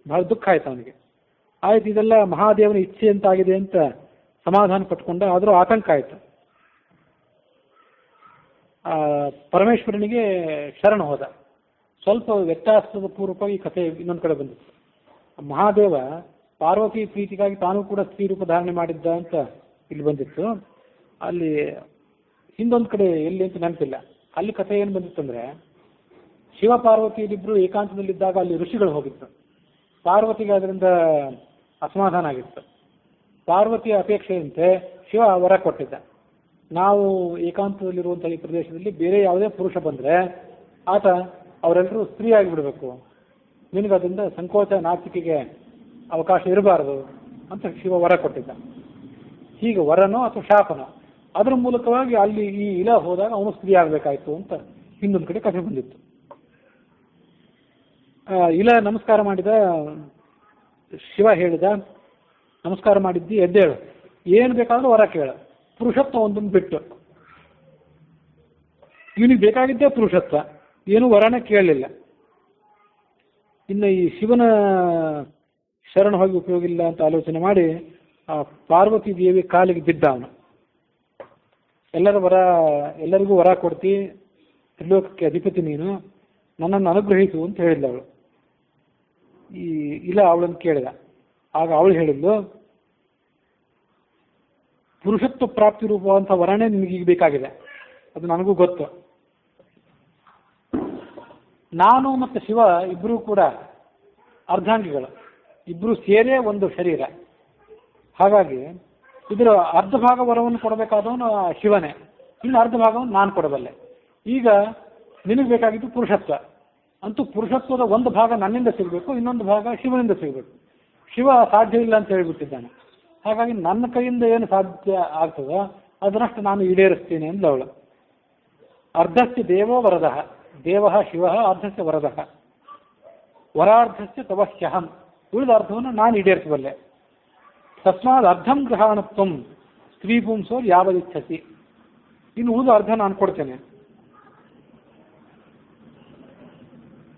ಬಹಳ ದುಃಖ ಆಯ್ತು ಅವನಿಗೆ. ಆಯ್ತು, ಇದೆಲ್ಲ ಮಹಾದೇವನ ಇಚ್ಛೆ ಅಂತಾಗಿದೆ ಅಂತ ಸಮಾಧಾನ ಪಟ್ಕೊಂಡ. ಆದರೂ ಆತಂಕ ಆಯಿತು. ಪರಮೇಶ್ವರನಿಗೆ ಶರಣ ಹೋದ. ಸ್ವಲ್ಪ ವ್ಯತ್ಯಾಸದ ಪೂರ್ವಕವಾಗಿ ಈ ಕಥೆ ಇನ್ನೊಂದು ಕಡೆ ಬಂದಿತ್ತು. ಮಹಾದೇವ ಪಾರ್ವತಿ ಪ್ರೀತಿಗಾಗಿ ತಾನೂ ಕೂಡ ಸ್ತ್ರೀ ರೂಪ ಧಾರಣೆ ಮಾಡಿದ್ದ ಅಂತ ಇಲ್ಲಿ ಬಂದಿತ್ತು. ಅಲ್ಲಿ ಹಿಂದೊಂದು ಕಡೆ ಎಲ್ಲಿ ಅಂತ ನೆನಪಿಲ್ಲ. ಅಲ್ಲಿ ಕಥೆ ಏನು ಬಂದಿತ್ತಂದ್ರೆ, ಶಿವ ಪಾರ್ವತಿಯರಿಬ್ಬರು ಏಕಾಂತದಲ್ಲಿದ್ದಾಗ ಅಲ್ಲಿ ಋಷಿಗಳು ಹೋಗಿತ್ತು. ಪಾರ್ವತಿಗೆ ಅದರಿಂದ ಅಸಮಾಧಾನ ಆಗಿತ್ತು. ಪಾರ್ವತಿಯ ಅಪೇಕ್ಷೆಯಂತೆ ಶಿವ ವರ ಕೊಟ್ಟಿದ್ದ, ನಾವು ಏಕಾಂತದಲ್ಲಿರುವಂಥ ಈ ಪ್ರದೇಶದಲ್ಲಿ ಬೇರೆ ಯಾವುದೇ ಪುರುಷ ಬಂದರೆ ಆತ ಅವರೆಲ್ಲರೂ ಸ್ತ್ರೀ ಆಗಿಬಿಡಬೇಕು, ನಿನಗದರಿಂದ ಸಂಕೋಚ ನಾಚಿಕೆಗೆ ಅವಕಾಶ ಇರಬಾರದು ಅಂತ ಶಿವ ವರ ಕೊಟ್ಟಿದ್ದ. ಹೀಗೆ ವರನೋ ಅಥವಾ ಶಾಪನೋ ಅದರ ಮೂಲಕವಾಗಿ ಅಲ್ಲಿ ಈ ಇಲ ಹೋದಾಗ ಅವನು ಸ್ತ್ರೀ ಆಗಬೇಕಾಯ್ತು ಅಂತ ಹಿಂದೊಂದು ಕಡೆ ಕಥೆ ಬಂದಿತ್ತು. ಇಲ ನಮಸ್ಕಾರ ಮಾಡಿದ. ಶಿವ ಹೇಳಿದ, ನಮಸ್ಕಾರ ಮಾಡಿದ್ದಿ, ಎದ್ದೇಳು, ಏನು ಬೇಕಾದ್ರೂ ವರ ಕೇಳ, ಪುರುಷತ್ವ ಒಂದನ್ನು ಬಿಟ್ಟು. ಇವನಿಗೆ ಬೇಕಾಗಿದ್ದೇ ಪುರುಷತ್ವ, ಏನು ವರನೇ ಕೇಳಲಿಲ್ಲ. ಇನ್ನು ಈ ಶಿವನ ಶರಣ ಹೋಗಿ ಉಪಯೋಗ ಇಲ್ಲ ಅಂತ ಆಲೋಚನೆ ಮಾಡಿ ಆ ಪಾರ್ವತಿ ದೇವಿ ಕಾಲಿಗೆ ಬಿದ್ದ ಅವನು. ಎಲ್ಲರಿಗೂ ವರ ಕೊಡ್ತಿ, ತ್ರಿಲೋಕಕ್ಕೆ ಅಧಿಪತಿ ನೀನು, ನನ್ನನ್ನು ಅನುಗ್ರಹಿಸು ಅಂತ ಹೇಳಿದ್ಲು ಅವಳು. ಇಲ್ಲ ಅವಳನ್ನು ಕೇಳಿದ. ಆಗ ಅವಳು ಹೇಳಿದ್ಲು, ಪುರುಷತ್ವ ಪ್ರಾಪ್ತಿ ರೂಪವಂತ ವರನೇ ನಿನಗೀಗ ಬೇಕಾಗಿದೆ, ಅದು ನನಗೂ ಗೊತ್ತು. ನಾನು ಮತ್ತು ಶಿವ ಇಬ್ಬರೂ ಕೂಡ ಅರ್ಧಾಂಗಿಗಳು, ಇಬ್ಬರು ಸೇರೇ ಒಂದು ಶರೀರ. ಹಾಗಾಗಿ ಇದರ ಅರ್ಧ ಭಾಗ ವರವನ್ನು ಕೊಡಬೇಕಾದವನು ಶಿವನೇ, ಇನ್ನು ಅರ್ಧ ಭಾಗವನ್ನು ನಾನು ಕೊಡಬಲ್ಲೆ. ಈಗ ನಿನಗೆ ಬೇಕಾಗಿದ್ದು ಪುರುಷತ್ವ. ಅಂತೂ ಪುರುಷತ್ವದ ಒಂದು ಭಾಗ ನನ್ನಿಂದ ಸಿಗಬೇಕು, ಇನ್ನೊಂದು ಭಾಗ ಶಿವನಿಂದ ಸಿಗಬೇಕು. ಶಿವ ಸಾಧ್ಯ ಇಲ್ಲ ಅಂತ ಹೇಳಿಬಿಟ್ಟಿದ್ದಾನೆ. ಹಾಗಾಗಿ ನನ್ನ ಕೈಯಿಂದ ಏನು ಸಾಧ್ಯ ಆಗ್ತದೋ ಅದನ್ನಷ್ಟು ನಾನು ಈಡೇರಿಸ್ತೀನಿ ಅಂದ್ಲು ಅವಳು. ಅರ್ಧಸ್ಯ ದೇವೋ ವರದಃ, ದೇವ ಶಿವ ಅರ್ಧಸ್ಯ ವರದಃ, ವರಾರ್ಧಸ್ಯ ತವಹ್ಯಹಂ, ಉಳಿದ ಅರ್ಧವನ್ನು ನಾನು ಈಡೇರಿಸಬಲ್ಲೆ. ತಸ್ಮಾದ್ ಅರ್ಧಂ ಗ್ರಹಣತ್ವಂ ಸ್ತ್ರೀ ಪುಂಸೋರ್ ಯಾವದಿಚ್ಛಸಿ, ಇನ್ನು ಉಳಿದ ಅರ್ಧ ನಾನು ಕೊಡ್ತೇನೆ.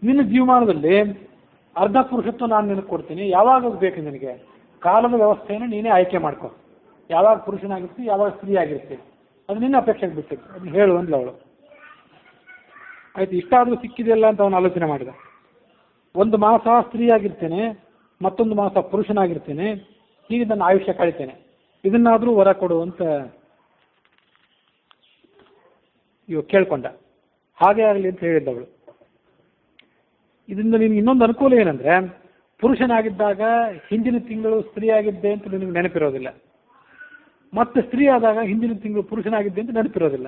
ನಿನ್ನ ಜೀವಮಾನದಲ್ಲಿ ಅರ್ಧ ಪುರುಷತ್ವ ನಾನು ನಿನಗೆ ಕೊಡ್ತೀನಿ. ಯಾವಾಗ ಬೇಕು ನಿನಗೆ, ಕಾಲದ ವ್ಯವಸ್ಥೆಯನ್ನು ನೀನೇ ಆಯ್ಕೆ ಮಾಡ್ಕೊ. ಯಾವಾಗ ಪುರುಷನಾಗಿರ್ತಿ, ಯಾವಾಗ ಸ್ತ್ರೀ ಆಗಿರ್ತಿ, ಅದು ನಿನ್ನ ಅಪೇಕ್ಷೆಗೆ ಬಿಟ್ಟಿತ್ತು, ಅದನ್ನ ಹೇಳು ಅಂದ್ಲು ಅವಳು. ಆಯ್ತು, ಇಷ್ಟಾದರೂ ಸಿಕ್ಕಿದೆಯಲ್ಲ ಅಂತ ಅವನು ಆಲೋಚನೆ ಮಾಡಿದ. ಒಂದು ಮಾಸ ಸ್ತ್ರೀ ಆಗಿರ್ತೇನೆ, ಮತ್ತೊಂದು ಮಾಸ ಪುರುಷನಾಗಿರ್ತೇನೆ, ಹೀಗೆ ನನ್ನ ಆಯುಷ್ಯ ಕಳಿತೇನೆ, ಇದನ್ನಾದರೂ ವರ ಕೊಡು ಅಂತ ಇವಾಗ ಕೇಳ್ಕೊಂಡ. ಹಾಗೆ ಆಗಲಿ ಅಂತ ಹೇಳಿದ್ದವಳು. ಇದರಿಂದ ನಿನ್ಗೆ ಇನ್ನೊಂದು ಅನುಕೂಲ ಏನಂದ್ರೆ, ಪುರುಷನಾಗಿದ್ದಾಗ ಹಿಂದಿನ ತಿಂಗಳು ಸ್ತ್ರೀ ಆಗಿದ್ದೆ ಅಂತ ನಿನಗೆ ನೆನಪಿರೋದಿಲ್ಲ, ಮತ್ತೆ ಸ್ತ್ರೀ ಆದಾಗ ಹಿಂದಿನ ತಿಂಗಳು ಪುರುಷನಾಗಿದ್ದೆ ಅಂತ ನೆನಪಿರೋದಿಲ್ಲ.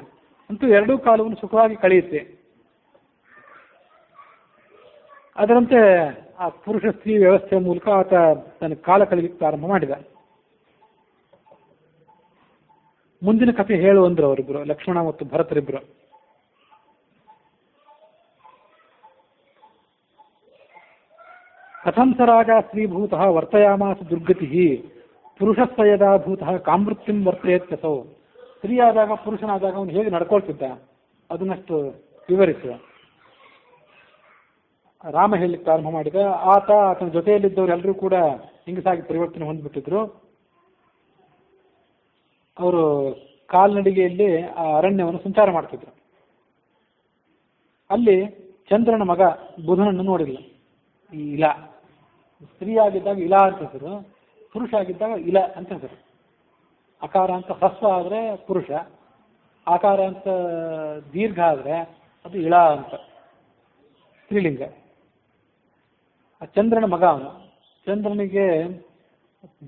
ಅಂತೂ ಎರಡೂ ಕಾಲವನ್ನು ಸುಖವಾಗಿ ಕಳೆಯುತ್ತೆ. ಅದರಂತೆ ಆ ಪುರುಷ ಸ್ತ್ರೀ ವ್ಯವಸ್ಥೆಯ ಮೂಲಕ ಆತ ತನ್ನ ಕಾಲ ಕಳೆಯಲಿಕ್ಕೆ ಪ್ರಾರಂಭ ಮಾಡಿದ. ಮುಂದಿನ ಕಥೆ ಹೇಳು ಅಂದ್ರು ಅವರಿಬ್ರು, ಲಕ್ಷ್ಮಣ ಮತ್ತು ಭರತರಿಬ್ರು. ಕಥಂ ಸ ರಾಜ ಸ್ತ್ರೀಭೂತಃ ವರ್ತಯಾಮಾಸ ದುರ್ಗತಿ ಪುರುಷಸ್ಸ ಯದಾ ಭೂತಃ ಕಾಮೃತ್ಯಂ ವರ್ತಯತ್ಯಸೌ. ಸ್ತ್ರೀ ಆದಾಗ ಪುರುಷನಾದಾಗ ಅವನು ಹೇಗೆ ನಡ್ಕೊಳ್ತಿದ್ದ ಅದನ್ನಷ್ಟು ವಿವರಿಸುವ. ರಾಮ ಹೇಳಲಿಕ್ಕೆ ಪ್ರಾರಂಭ ಮಾಡಿದ. ಆತನ ಜೊತೆಯಲ್ಲಿದ್ದವರು ಎಲ್ಲರೂ ಕೂಡ ಹಿಂಗಸಾಗಿ ಪರಿವರ್ತನೆ ಹೊಂದ್ಬಿಟ್ಟಿದ್ರು. ಅವರು ಕಾಲ್ನಡಿಗೆಯಲ್ಲಿ ಆ ಅರಣ್ಯವನ್ನು ಸಂಚಾರ ಮಾಡ್ತಿದ್ರು. ಅಲ್ಲಿ ಚಂದ್ರನ ಮಗ ಬುಧನನ್ನು ನೋಡಿಲ್ಲ. ಈ ಇಲ, ಸ್ತ್ರೀ ಆಗಿದ್ದಾಗ ಇಲ ಅಂತ ಹೆಸರು, ಪುರುಷ ಆಗಿದ್ದಾಗ ಇಲ ಅಂತ ಹೆಸರು. ಅಕಾರ ಅಂತ ಹ್ರಸ್ವ ಆದರೆ ಪುರುಷ, ಆಕಾರ ಅಂತ ದೀರ್ಘ ಆದರೆ ಅದು ಇಳ ಅಂತ ಸ್ತ್ರೀಲಿಂಗ. ಆ ಚಂದ್ರನ ಮಗ ಅವನು. ಚಂದ್ರನಿಗೆ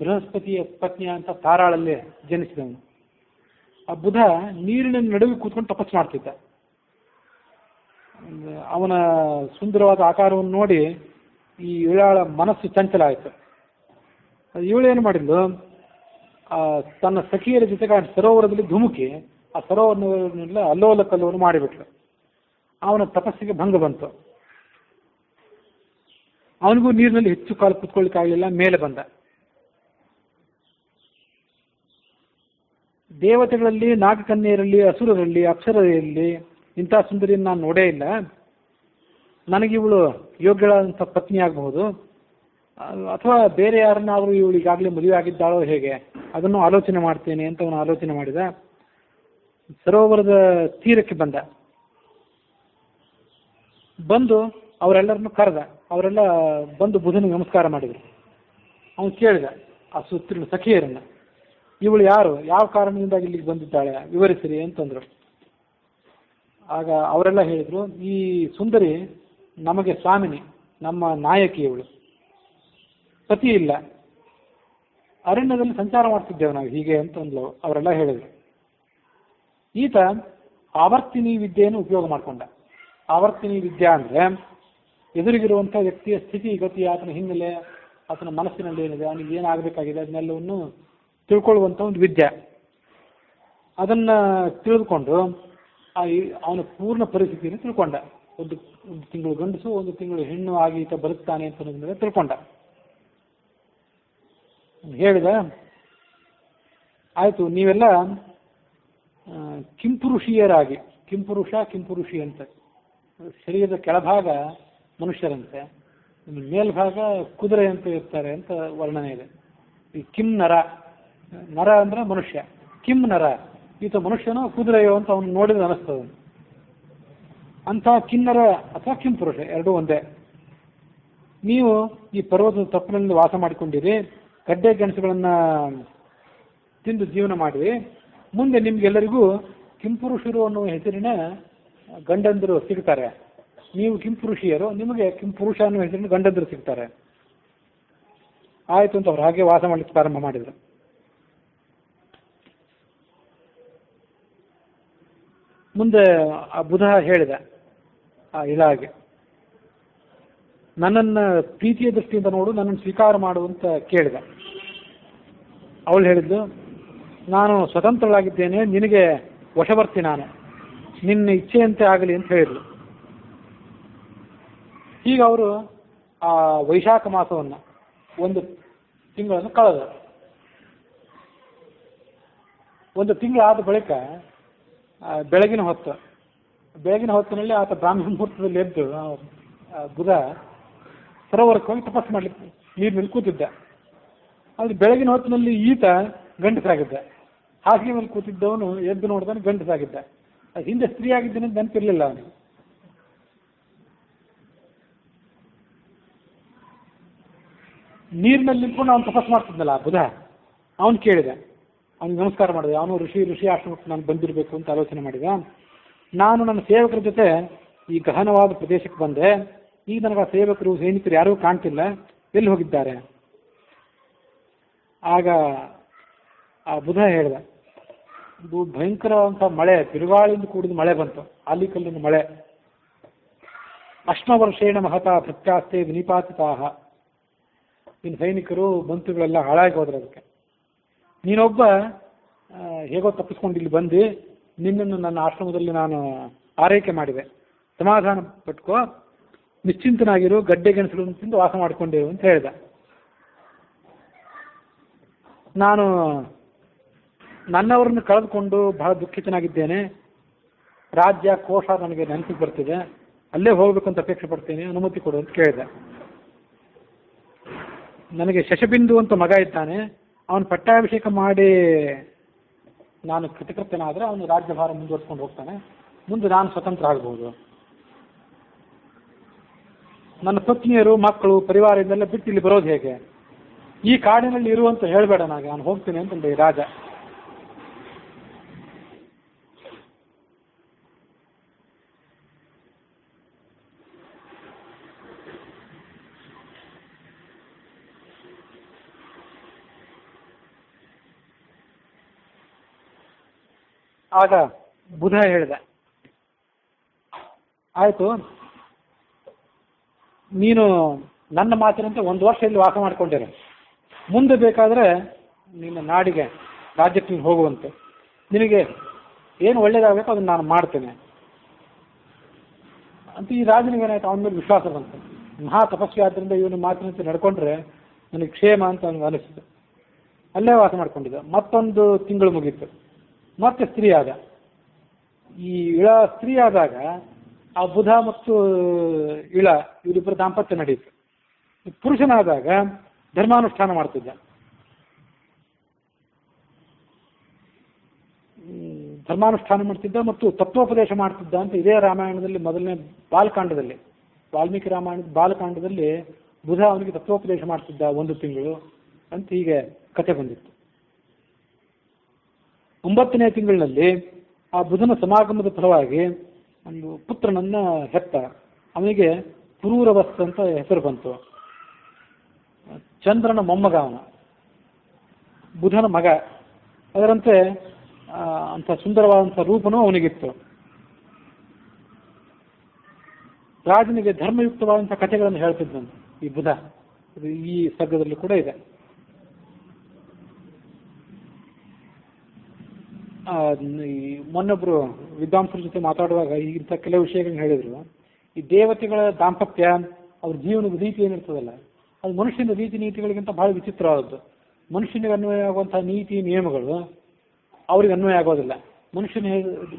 ಬೃಹಸ್ಪತಿಯ ಪತ್ನಿ ಅಂತ ತಾರಾಳಲ್ಲಿ ಜನಿಸಿದವನು. ಆ ಬುಧ ನೀರಿನ ನಡುವೆ ಕೂತ್ಕೊಂಡು ತಪಸ್ಸು ಮಾಡ್ತಿದ್ದ. ಅವನ ಸುಂದರವಾದ ಆಕಾರವನ್ನು ನೋಡಿ ಈ ಇಳಾಳ ಮನಸ್ಸು ಚಂಚಲ ಆಯಿತು. ಇವಳೇನು ಮಾಡಿದ್ಲು, ತನ್ನ ಸಖಿಯರ ಜೊತೆಗೆ ಸರೋವರದಲ್ಲಿ ಧುಮುಕಿ ಆ ಸರೋವರನೆಲ್ಲ ಅಲ್ಲೋಲ ಕಲ್ಲೋಲು ಮಾಡಿಬಿಟ್ಲು. ಅವನ ತಪಸ್ಸಿಗೆ ಭಂಗ ಬಂತು. ಅವನಿಗೂ ನೀರಿನಲ್ಲಿ ಹೆಚ್ಚು ಕಾಲ ಕುತ್ಕೊಳ್ಳಿಕ್ಕಾಗಲಿಲ್ಲ, ಮೇಲೆ ಬಂದ. ದೇವತೆಗಳಲ್ಲಿ, ನಾಗಕನ್ಯರಲ್ಲಿ, ಅಸುರರಲ್ಲಿ, ಅಪ್ಸರಲ್ಲಿ ಇಂಥ ಸುಂದರಿಯನ್ನು ನಾನು ನೋಡೇ ಇಲ್ಲ. ನನಗಿವಳು ಯೋಗ್ಯಳಾದಂಥ ಪತ್ನಿ ಆಗಬಹುದು, ಅಥವಾ ಬೇರೆ ಯಾರನ್ನಾದರೂ ಇವಳು ಈಗಾಗಲೇ ಮದುವೆ ಆಗಿದ್ದಾಳೋ ಹೇಗೆ, ಅದನ್ನು ಆಲೋಚನೆ ಮಾಡ್ತೇನೆ ಅಂತ ಅವನು ಆಲೋಚನೆ ಮಾಡಿದ. ಸರೋವರದ ತೀರಕ್ಕೆ ಬಂದು ಅವರೆಲ್ಲರನ್ನು ಕರೆದ. ಅವರೆಲ್ಲ ಬಂದು ಬುಧನಿಗೆ ನಮಸ್ಕಾರ ಮಾಡಿದರು. ಅವನು ಕೇಳಿದ ಆ ಸುತ್ತಿನ ಸಖಿಯರನ್ನು, ಇವಳು ಯಾರು, ಯಾವ ಕಾರಣದಿಂದಾಗಿ ಇಲ್ಲಿಗೆ ಬಂದಿದ್ದಾಳೆ, ವಿವರಿಸಿರಿ ಅಂತಂದರು. ಆಗ ಅವರೆಲ್ಲ ಹೇಳಿದರು, ಈ ಸುಂದರಿ ನಮಗೆ ಸ್ವಾಮಿನಿ, ನಮ್ಮ ನಾಯಕಿ ಇವಳು. ಪತಿ ಇಲ್ಲ, ಅರಣ್ಯದಲ್ಲಿ ಸಂಚಾರ ಮಾಡ್ತಿದ್ದೇವೆ ನಾವು ಹೀಗೆ ಅಂತಂದ್ಲು. ಅವರೆಲ್ಲ ಹೇಳಿದರು. ಈತ ಆವರ್ತಿನಿ ವಿದ್ಯೆಯನ್ನು ಉಪಯೋಗ ಮಾಡಿಕೊಂಡ. ಆವರ್ತಿನಿ ವಿದ್ಯೆ ಅಂದರೆ ಎದುರಿಗಿರುವಂಥ ವ್ಯಕ್ತಿಯ ಸ್ಥಿತಿ ಗತಿ, ಆತನ ಹಿನ್ನೆಲೆ, ಆತನ ಮನಸ್ಸಿನಲ್ಲಿ ಏನಿದೆ, ಅವನಿಗೆ ಏನಾಗಬೇಕಾಗಿದೆ ಅದನ್ನೆಲ್ಲವನ್ನು ತಿಳ್ಕೊಳ್ಳುವಂಥ ಒಂದು ವಿದ್ಯೆ. ಅದನ್ನು ತಿಳಿದುಕೊಂಡು ಅವನ ಪೂರ್ಣ ಪರಿಸ್ಥಿತಿಯನ್ನು ತಿಳ್ಕೊಂಡ. ಒಂದು ತಿಂಗಳು ಗಂಡಸು, ಒಂದು ತಿಂಗಳು ಹೆಣ್ಣು ಆಗಿ ಈತ ಬದುಕ್ತಾನೆ ಅಂತ ತಿಳ್ಕೊಂಡ. ಹೇಳಿದ, ಆಯಿತು, ನೀವೆಲ್ಲ ಕಿಂಪುರುಷಿಯರಾಗಿ, ಕಿಂಪುರುಷ ಕಿಂಪುರುಷಿ ಅಂತ, ಶರೀರದ ಕೆಳಭಾಗ ಮನುಷ್ಯರಂತೆ, ಮೇಲ್ಭಾಗ ಕುದುರೆ ಅಂತ ಇರ್ತಾರೆ ಅಂತ ವರ್ಣನೆ ಇದೆ. ಈ ಕಿಂ ನರ, ನರ ಅಂದ್ರೆ ಮನುಷ್ಯ, ಕಿಂ ನರ, ಈತ ಮನುಷ್ಯನೋ ಕುದುರೆಯೋ ಅಂತ ಅವನು ನೋಡಿದ್ರೆ ಅನಿಸ್ತದ. ಅಂಥ ಕಿನ್ನರ ಅಥವಾ ಕಿಂಪುರುಷ ಎರಡೂ ಒಂದೇ. ನೀವು ಈ ಪರ್ವತದ ತಪ್ಪಿನಲ್ಲಿ ವಾಸ ಮಾಡಿಕೊಂಡಿರಿ, ಗಡ್ಡೆ ಗೆಣಸುಗಳನ್ನು ತಿಂದು ಜೀವನ ಮಾಡಿರಿ. ಮುಂದೆ ನಿಮ್ಗೆಲ್ಲರಿಗೂ ಕಿಂಪುರುಷರು ಅನ್ನುವ ಹೆಸರಿನ ಗಂಡಂದರು ಸಿಗ್ತಾರೆ. ನೀವು ಕಿಂಪುರುಷಿಯರು, ನಿಮಗೆ ಕಿಂಪುರುಷ ಅನ್ನುವ ಹೆಸರಿನ ಗಂಡಂದರು ಸಿಗ್ತಾರೆ. ಆಯಿತು ಅಂತ ಅವ್ರು ಹಾಗೆ ವಾಸ ಮಾಡಲಿಕ್ಕೆ ಪ್ರಾರಂಭ ಮಾಡಿದರು. ಮುಂದೆ ಆ ಬುಧ ಹೇಳಿದ ಆ ಇಲಾಗೆ, ನನ್ನನ್ನು ಪ್ರೀತಿಯ ದೃಷ್ಟಿಯಿಂದ ನೋಡು, ನನ್ನನ್ನು ಸ್ವೀಕಾರ ಮಾಡುವಂತ ಕೇಳಿದ. ಅವಳು ಹೇಳಿದ್ಲು, ನಾನು ಸ್ವತಂತ್ರಳಾಗಿದ್ದೇನೆ, ನಿನಗೆ ವಶವರ್ತಿ ನಾನು, ನಿನ್ನ ಇಚ್ಛೆಯಂತೆ ಆಗಲಿ ಅಂತ ಹೇಳಿದ್ಲು. ಈಗ ಅವರು ಆ ವೈಶಾಖ ಮಾಸವನ್ನು, ಒಂದು ತಿಂಗಳನ್ನು ಕಳೆದ. ಒಂದು ತಿಂಗಳಾದ ಬಳಿಕ ಬೆಳಗಿನ ಹೊತ್ತಿನಲ್ಲಿ ಆತ ಬ್ರಾಹ್ಮಣ ಮುಹೂರ್ತದಲ್ಲಿ ಎದ್ದು ಬುಧ ಸರೋವರಕ್ಕೆ ಹೋಗಿ ತಪಸ್ಸು ಮಾಡಲಿಕ್ಕೆ ನೀರಿನಲ್ಲಿ ಕೂತಿದ್ದ. ಆದರೆ ಬೆಳಗಿನ ಹೊತ್ತಿನಲ್ಲಿ ಈತ ಗಂಡಸಾಗಿದ್ದ. ಹಾಸಿಗೆ ಮೇಲೆ ಕೂತಿದ್ದವನು ಎದ್ದು ನೋಡಿದವನು ಗಂಡಸಾಗಿದ್ದ. ಹಿಂದೆ ಸ್ತ್ರೀ ಆಗಿದ್ದೇನೆ ಅಂತ ನೆನಪಿರಲಿಲ್ಲ ಅವನಿಗೆ. ನೀರಿನಲ್ಲಿ ನಿಂತ್ಕೊಂಡು ಅವನು ತಪಸ್ಸು ಮಾಡ್ತಿದ್ನಲ್ಲ ಆ ಬುಧ, ಅವನು ಕೇಳಿದ, ಅವನಿಗೆ ನಮಸ್ಕಾರ ಮಾಡಿದೆ. ಅವನು ಋಷಿ ಆಶ್ರಮಕ್ಕೆ ನಾನು ಬಂದಿರಬೇಕು ಅಂತ ಆಲೋಚನೆ ಮಾಡಿದ. ನಾನು ನನ್ನ ಸೇವಕರ ಜೊತೆ ಈ ಗಹನವಾದ ಪ್ರದೇಶಕ್ಕೆ ಬಂದೆ. ಈಗ ನನಗೆ ಆ ಸೇವಕರು ಸೈನಿಕರು ಯಾರೂ ಕಾಣ್ತಿಲ್ಲ, ಎಲ್ಲಿ ಹೋಗಿದ್ದಾರೆ? ಆಗ ಆ ಬುಧ ಹೇಳಿದ, ಇದು ಭಯಂಕರವಂತ ಮಳೆ, ಬಿರುಗಾಳಿಯಿಂದ ಕೂಡಿದ ಮಳೆ ಬಂತು, ಆಲಿಕಲ್ಲಿನ ಮಳೆ. ಅಶ್ಮವರ್ಷೇಣ ಮಹತಾ ಪ್ರತ್ಯಾಸ್ತೆ ವಿನಿಪಾತಿತಾಹ. ಇನ್ನು ಸೈನಿಕರು ಬಂತುಗಳೆಲ್ಲ ಹಾಳಾಗಿ ಹೋದ್ರೆ ಅದಕ್ಕೆ. ನೀನೊಬ್ಬ ಹೇಗೋ ತಪ್ಪಿಸ್ಕೊಂಡು ಇಲ್ಲಿ ಬಂದು ನಿನ್ನನ್ನು ನನ್ನ ಆಶ್ರಮದಲ್ಲಿ ನಾನು ಆರೈಕೆ ಮಾಡಿದೆ, ಸಮಾಧಾನ ಪಟ್ಕೋ, ನಿಶ್ಚಿಂತನಾಗಿರು, ಗಡ್ಡೆ ಗೆಣಸುಗಳನ್ನು ತಿಂದು ವಾಸ ಮಾಡಿಕೊಂಡಿರು ಅಂತ ಹೇಳಿದ. ನಾನು ನನ್ನವರನ್ನು ಕಳೆದುಕೊಂಡು ಬಹಳ ದುಃಖಿತನಾಗಿದ್ದೇನೆ. ರಾಜ್ಯ ಕೋಶ ನನಗೆ ನೆನಪಿಗೆ ಬರ್ತಿದೆ. ಅಲ್ಲೇ ಹೋಗ್ಬೇಕಂತ ಅಪೇಕ್ಷೆ ಪಡ್ತೀನಿ, ಅನುಮತಿ ಕೊಡು ಅಂತ ಕೇಳಿದೆ. ನನಗೆ ಶಶಬಿಂದು ಅಂತ ಮಗ ಇದ್ದಾನೆ, ಅವನು ಪಟ್ಟಾಭಿಷೇಕ ಮಾಡಿ ನಾನು ಕೃತಕೃತ್ಯನಾದರೆ ಅವನು ರಾಜ್ಯಭಾರ ಮುಂದುವರ್ಸ್ಕೊಂಡು ಹೋಗ್ತಾನೆ, ಮುಂದೆ ನಾನು ಸ್ವತಂತ್ರ ಆಗ್ಬೋದು. ನನ್ನ ಪತ್ನಿಯರು ಮಕ್ಕಳು ಪರಿವಾರ ಇದೆಲ್ಲ ಬಿಟ್ಟು ಇಲ್ಲಿ ಬರೋದು ಹೇಗೆ? ಈ ಕಾಡಿನಲ್ಲಿ ಇರುವಂತ ಹೇಳಬೇಡ, ನಾನು ಹೋಗ್ತೀನಿ ಅಂತಂದೆ ರಾಜ. ಆಗ ಬುಧ ಹೇಳಿದ, ಆಯಿತು, ನೀನು ನನ್ನ ಮಾತಿನಂತೆ 1 ವರ್ಷ ಇಲ್ಲಿ ವಾಸ ಮಾಡ್ಕೊಂಡಿರು, ಮುಂದೆ ಬೇಕಾದರೆ ನಿನ್ನ ನಾಡಿಗೆ ರಾಜ್ಯಕ್ಕೆ ನೀನು ಹೋಗುವಂತೆ, ನಿನಗೆ ಏನು ಒಳ್ಳೇದಾಗಬೇಕು ಅದನ್ನು ನಾನು ಮಾಡ್ತೇನೆ ಅಂತ. ಈ ರಾಜನಿಗೆ ಏನಾಯ್ತು, ಅವನ ಮೇಲೆ ವಿಶ್ವಾಸ ಬಂತು. ಮಹಾ ತಪಸ್ವಿ ಆದ್ದರಿಂದ ಇವನ ಮಾತಿನಂತೆ ನಡ್ಕೊಂಡ್ರೆ ನನಗೆ ಕ್ಷೇಮ ಅಂತ ಅವನಿಗೆ ಅನಿಸ್ತು. ಅಲ್ಲೇ ವಾಸ ಮಾಡ್ಕೊಂಡಿದ್ದ. ಮತ್ತೊಂದು ತಿಂಗಳು ಮುಗೀತು, ಮತ್ತೆ ಸ್ತ್ರೀ ಆದ. ಈ ಇಳ ಸ್ತ್ರೀ ಆದಾಗ ಆ ಬುಧ ಮತ್ತು ಇಳ ಇವರಿಬ್ಬರ ದಾಂಪತ್ಯ ನಡೆಯಿತು. ಪುರುಷನಾದಾಗ ಧರ್ಮಾನುಷ್ಠಾನ ಮಾಡ್ತಿದ್ದ. ಧರ್ಮಾನುಷ್ಠಾನ ಮಾಡ್ತಿದ್ದ ಮತ್ತು ತತ್ವೋಪದೇಶ ಮಾಡ್ತಿದ್ದ ಅಂತ ಇದೇ ರಾಮಾಯಣದಲ್ಲಿ ಮೊದಲನೇ ಬಾಲಕಾಂಡದಲ್ಲಿ, ವಾಲ್ಮೀಕಿ ರಾಮಾಯಣದ ಬಾಲಕಾಂಡದಲ್ಲಿ ಬುಧ ಅವನಿಗೆ ತತ್ವೋಪದೇಶ ಮಾಡ್ತಿದ್ದ 1 ತಿಂಗಳು ಅಂತ ಹೀಗೆ ಕಥೆ ಬಂದಿತ್ತು. 9ನೇ ತಿಂಗಳಿನಲ್ಲಿ ಆ ಬುಧನ ಸಮಾಗಮದ ಫಲವಾಗಿ ಒಂದು ಪುತ್ರನನ್ನ ಹೆತ್ತ. ಅವನಿಗೆ ಪುರೂರವಸ್ ಅಂತ ಹೆಸರು ಬಂತು. ಚಂದ್ರನ ಮೊಮ್ಮಗ ಅವನ, ಬುಧನ ಮಗ. ಅದರಂತೆ ಅಂಥ ಸುಂದರವಾದಂಥ ರೂಪನೂ ಅವನಿಗಿತ್ತು. ರಾಜನಿಗೆ ಧರ್ಮಯುಕ್ತವಾದಂಥ ಕಥೆಗಳನ್ನು ಹೇಳ್ತಿದ್ದಂತೆ ಈ ಬುಧ. ಇದು ಈ ಸರ್ಗದಲ್ಲಿ ಕೂಡ ಇದೆ. ಈ ಮೊನ್ನೊಬ್ರು ವಿದ್ವಾಂಸರ ಜೊತೆ ಮಾತಾಡುವಾಗ ಇಂಥ ಕೆಲವು ವಿಷಯಗಳನ್ನ ಹೇಳಿದ್ರು. ಈ ದೇವತೆಗಳ ದಾಂಪತ್ಯ, ಅವ್ರ ಜೀವನದ ರೀತಿ ಏನಿರ್ತದಲ್ಲ, ಅದು ಮನುಷ್ಯನ ರೀತಿ ನೀತಿಗಳಿಗಿಂತ ಬಹಳ ವಿಚಿತ್ರವಾದದ್ದು. ಮನುಷ್ಯನಿಗೆ ಅನ್ವಯ ಆಗುವಂತಹ ನೀತಿ ನಿಯಮಗಳು ಅವ್ರಿಗೆ ಅನ್ವಯ ಆಗೋದಿಲ್ಲ.